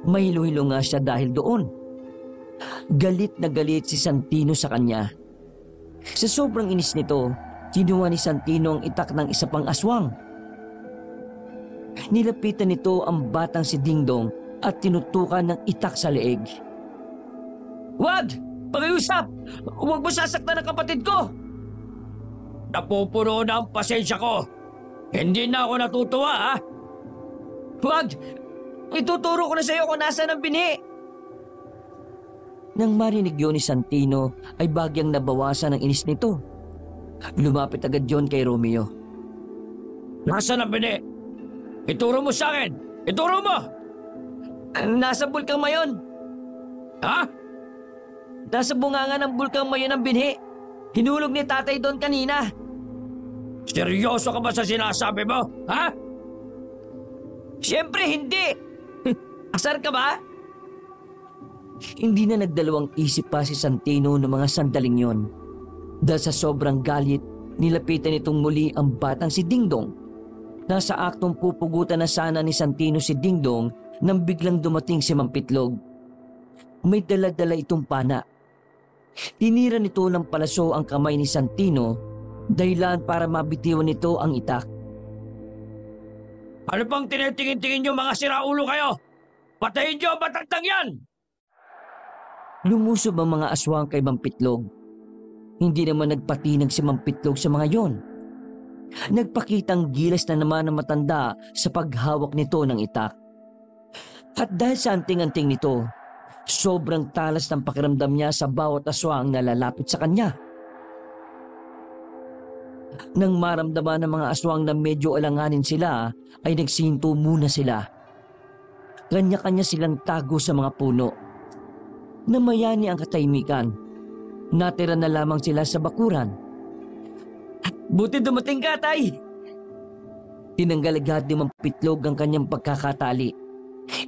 Mahilo-hilo nga siya dahil doon. Galit na galit si Santino sa kanya. Sa sobrang inis nito, kinuha ni Santino ang itak ng isa pang aswang. Nilapitan nito ang batang si Dingdong at tinutukan ng itak sa leeg. Wag! Pakiusap! Huwag mo sasaktan ang kapatid ko! Napupuno na ang pasensya ko. Hindi na ako natutuwa, ha? Wag! Ituturo ko na sa'yo kung nasaan ang binhi. Nang marinig yun ni Santino ay bagyang nabawasan ang inis nito. Lumapit agad yun kay Romeo. Nasaan ang bini? Ituro mo sa akin! Ituro mo! Nasa bulkang mayon. Ha? Nasa bunganga ng bulkang mayon ang binhi. Hinulog ni tatay doon kanina. Seryoso ka ba sa sinasabi mo? Ha? Siyempre hindi. Asar ka ba? Hindi na nagdalawang isip pa si Santino ng mga sandaling yon. Dahil sa sobrang galit, nilapitan nitong muli ang batang si Dingdong. Nasa aktong pupugutan na sana ni Santino si Dingdong nang biglang dumating si Mampitlog. May dala-dala itong pana. Tinira nito ng palaso ang kamay ni Santino, dahilan para mabitiwan nito ang itak. Ano pang tinitingin-tingin nyo mga siraulo kayo? Patayin nyo ang batagtang yan! Lumusob ang mga aswang kay Mampitlog. Hindi naman nagpatinag si Mampitlog sa mga yon. Nagpakitang gilas na naman ang matanda sa paghawak nito ng itak. At dahil sa anting-anting nito, sobrang talas ng pakiramdam niya sa bawat aswang na lalapit sa kanya. Nang maramdaman ng mga aswang na medyo alanganin sila, ay nagsinto muna sila. Kanya-kanya silang tago sa mga puno. Namayani ang katahimikan. Natira na lamang sila sa bakuran. Buti dumating ka, tay. Tinanggal agad ni Mampitlog ang kanyang pagkakatali.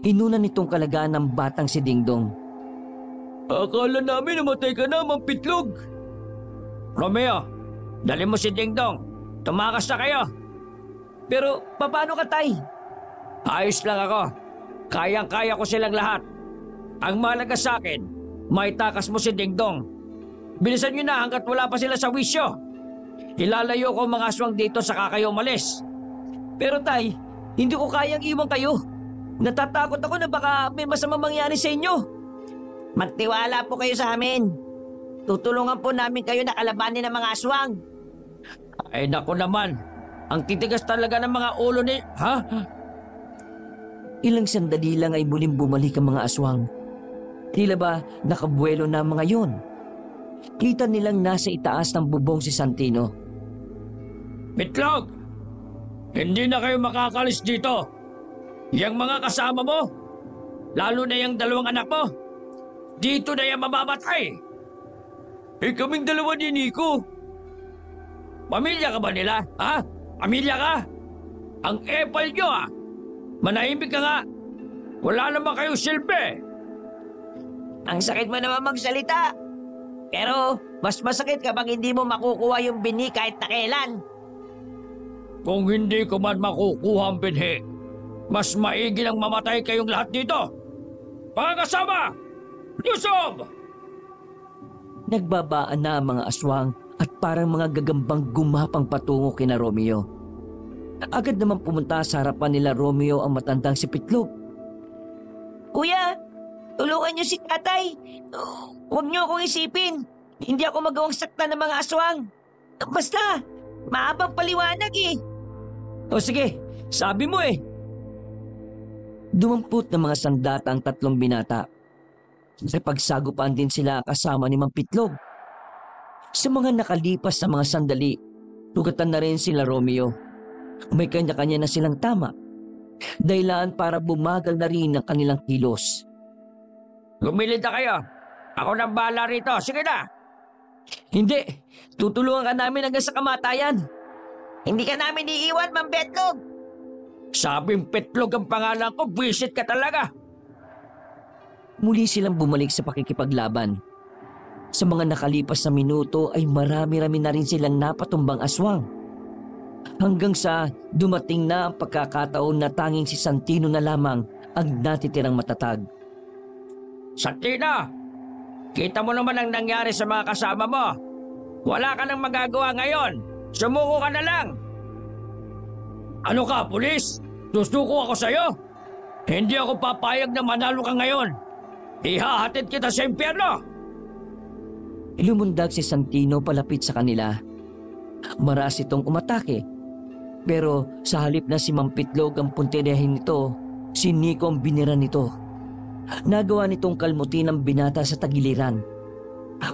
Inuna nitong kalagaan ng batang si Dingdong. Akala namin namatay ka na, Mampitlog. Romeo, dali mo si Dingdong. Tumakas na kayo. Pero paano ka, tay? Ayos lang ako. Kayang-kaya ko silang lahat. Ang mahalaga sa akin, maitakas mo si Dingdong. Bilisan nyo na hanggat wala pa sila sa wisyo. Ilalayo ko ang mga aswang dito saka kayo umalis. Pero tay, hindi ko kayang iwan kayo. Natatakot ako na baka may masamang mangyari sa inyo. Magtiwala po kayo sa amin. Tutulungan po namin kayo na kalabanin ng mga aswang. Ay naku naman, ang titigas talaga ng mga ulo ni... Ha? Ilang sandali lang ay muling bumalik ang mga aswang. Tila ba nakabuelo na ang mga yon? Kita nilang nasa itaas ng bubong si Santino. Bitlog! Hindi na kayo makakalis dito. Yang mga kasama mo, lalo na yung dalawang anak mo, dito na yung mamamatay. Eh kaming dalawa ni Nico. Pamilya ka ba nila? Ha? Pamilya ka? Ang epal nyo ah! Manahimik ka nga! Wala naman kayong silbi! Ang sakit mo naman magsalita. Pero mas masakit kapag hindi mo makukuha yung bini kahit na kailan. Kung hindi ko man makukuha ang binhi, mas maigi lang mamatay kayong lahat dito! Mga kasama! Lusob! Nagbabaan na ang mga aswang at parang mga gagambang gumapang patungo kina Romeo. Agad naman pumunta sa harapan nila Romeo ang matandang si Pitlog. Kuya, tulungan niyo si tatay. Huwag niyo akong isipin. Hindi ako magawang sakta ng mga aswang. Basta, maabang paliwanag eh. O sige, sabi mo eh. Dumampot ng mga sandata ang tatlong binata. Sa pagsagupaan din sila kasama ni Mang Pitlog. Sa mga nakalipas na mga sandali, tugatan na rin sila Romeo. May kanya-kanya na silang tama. Dahilan para bumagal na rin ang kanilang kilos. Lumilid na kayo! Ako nang bahala rito! Sige na! Hindi! Tutulungan ka namin hanggang sa kamatayan! Hindi ka namin iiwan, Mang Pitlog! Sabing Pitlog ang pangalan ko, visit ka talaga! Muli silang bumalik sa pakikipaglaban. Sa mga nakalipas na minuto ay marami-rami na rin silang napatumbang aswang. Hanggang sa dumating na ang pagkakataon na tanging si Santino na lamang ang natitirang matatag. Santino! Kita mo naman ang nangyari sa mga kasama mo. Wala ka nang magagawa ngayon. Sumuko ka na lang. Ano ka, pulis? Susuko ako sa'yo? Hindi ako papayag na manalo ka ngayon. Ihahatid kita sa impyerno! Lumundag si Santino palapit sa kanila. Maras itong umatake. Pero sa halip na si Mang Pitlog ang punterehin nito, si Nico ang binira nito. Nagawa nitong kalmutin ang binata sa tagiliran.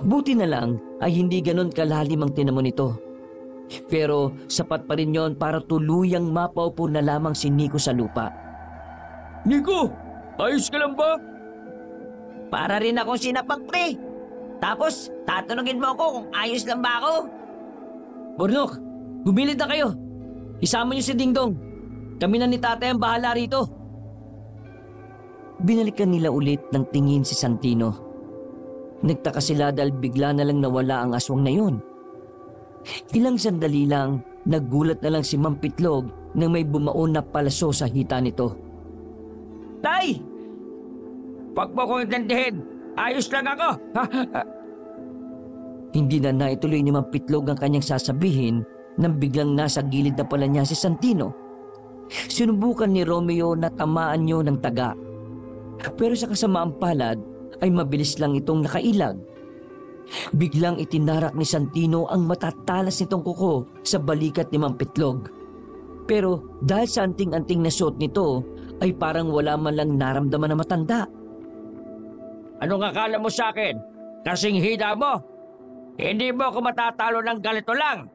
Buti na lang ay hindi ganon kalalim ang tinamo nito. Pero sapat pa rin yon para tuluyang mapaupo na lamang si Nico sa lupa. Nico, ayos ka lang ba? Para rin akong sinapak, pre. Tapos, tatanungin mo ako kung ayos lang ba ako. Bornok, gumilid na kayo. Isama niyo si Dingdong. Kami na ni tatay ang bahala rito. Binalikan nila ulit ng tingin si Santino. Nagtaka sila dahil bigla na lang nawala ang aswang na yun. Ilang sandali lang, nagulat na lang si Mang Pitlog nang may bumaon na palaso sa hita nito. Tay! Pag mo kong intindihin, ayos lang ako. Hindi na naituloy ni Mang Pitlog ang kanyang sasabihin nang biglang nasa gilid na pala niya si Santino. Sinubukan ni Romeo na tamaan niyo ng taga. Pero sa kasamaang palad ay mabilis lang itong nakailag. Biglang itinarak ni Santino ang matatalas nitong kuko sa balikat ni Mang Pitlog. Pero dahil sa anting-anting na suot nito ay parang wala man lang naramdaman na matanda. Anong akala mo sa akin? Kasing hida mo? Hindi mo ako matatalo ng ganito lang.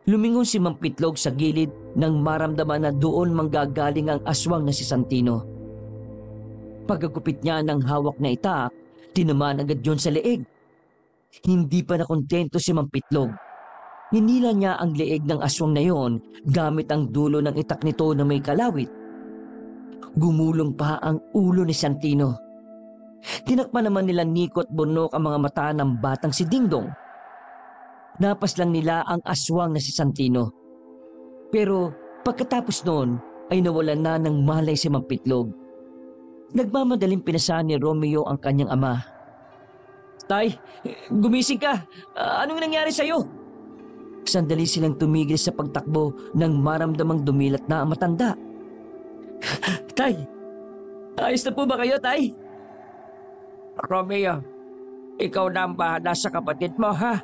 Lumingon si Mang Pitlog sa gilid nang maramdaman na doon manggagaling ang aswang na si Santino. Pagkagupit niya ng hawak na itak, tinamaan agad yon sa leeg. Hindi pa nakontento si Mang Pitlog. Hinila niya ang leeg ng aswang na yon gamit ang dulo ng itak nito na may kalawit. Gumulong pa ang ulo ni Santino. Tinakpan naman nila Nico at Bornok ang mga mata ng batang si Dingdong. Napas lang nila ang aswang na si Santino. Pero pagkatapos noon ay nawalan na ng malay si Mang Pitlog. Nagmamadaling pinasahan ni Romeo ang kanyang ama. Tay, gumising ka. Anong nangyari sa'yo? Sandali silang tumigil sa pagtakbo nang maramdamang dumilat na ang matanda. Tay, ayos na po ba kayo, Tay? Romeo, ikaw na ang bahala sa kapatid mo, ha?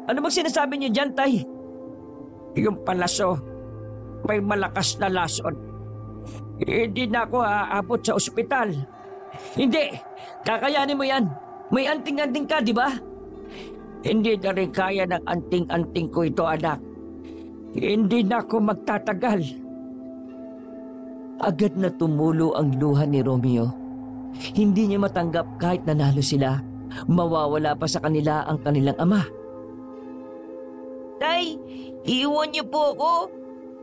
Ano bang sinasabi niyo dyan, Tay? Yung palaso, may malakas na lason. Hindi na ako aabot sa ospital. Hindi, kakayanin mo yan. May anting-anting ka, di ba? Hindi na rin kaya ng anting-anting ko ito, anak. Hindi na ako magtatagal. Agad na tumulo ang luha ni Romeo. Hindi niya matanggap kahit nanalo sila. Mawawala pa sa kanila ang kanilang ama. Tay, iiwan niyo po ako.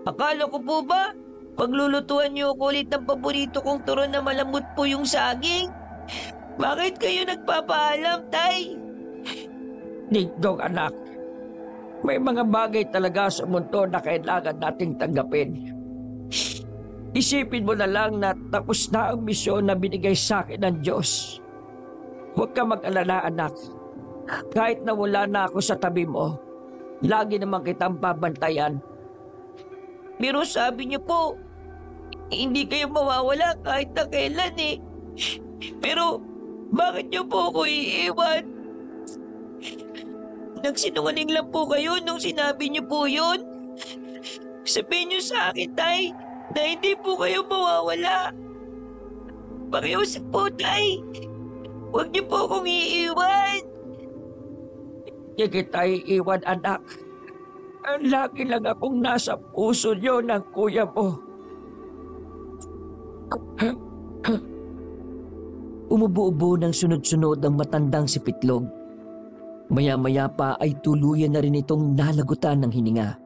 Akala ko po ba, paglulutuan niyo ako ulit ng paborito kong turon na malambot po yung saging? Bakit kayo nagpapaalam, Tay? Dingdong, anak. May mga bagay talaga sa mundo na kailangan nating tanggapin. Isipin mo na lang na tapos na ang misyon na binigay sa akin ng Diyos. Huwag ka mag-alala, anak. Kahit na wala na ako sa tabi mo, lagi naman kitang babantayan. Pero sabi niyo po, hindi kayo mawawala kahit na kailan eh. Pero bakit niyo po ako iiwan? Nagsinungaling lang po kayo nung sinabi niyo po yun. Sabihin niyo sa akin, Tay, na hindi po kayo mawawala. Pakiusap po, Tay. Huwag niyo po akong iiwan. Hindi kita iiwan, anak. Lagi lang akong nasa puso niyo ng kuya mo. Umubo-ubo ng sunod-sunod ang matandang si Pitlog. Maya-maya pa ay tuluyan na rin itong nalagutan ng hininga.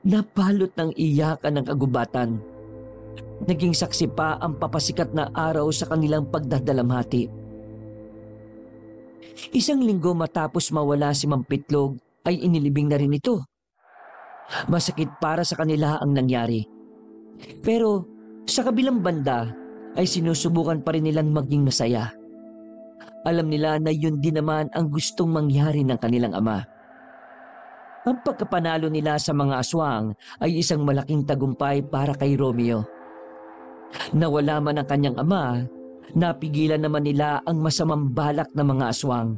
Napalot ng iyakan ng kagubatan. Naging saksi pa ang papasikat na araw sa kanilang pagdadalamhati. Isang linggo matapos mawala si Mang Pitlog ay inilibing na rin ito. Masakit para sa kanila ang nangyari. Pero sa kabilang banda ay sinusubukan pa rin nilang maging masaya. Alam nila na yun din naman ang gustong mangyari ng kanilang ama. Ang pagkapanalo nila sa mga aswang ay isang malaking tagumpay para kay Romeo. Nawala man ang kanyang ama, napigilan naman nila ang masamang balak ng mga aswang.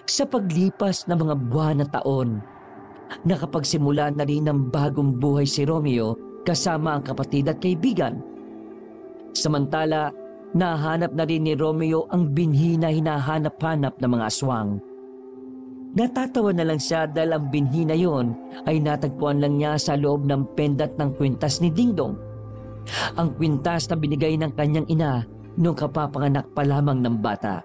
Sa paglipas ng mga buwan na taon, nakapagsimula na rin ng bagong buhay si Romeo kasama ang kapatid at kaibigan. Samantala, nahanap na rin ni Romeo ang binhi na hinahanap-hanap ng mga aswang. Natatawa na lang siya dahil ang binhi na yon ay natagpuan lang niya sa loob ng pendat ng kwintas ni Dingdong. Ang kwintas na binigay ng kanyang ina nung kapapanganak pa lamang ng bata.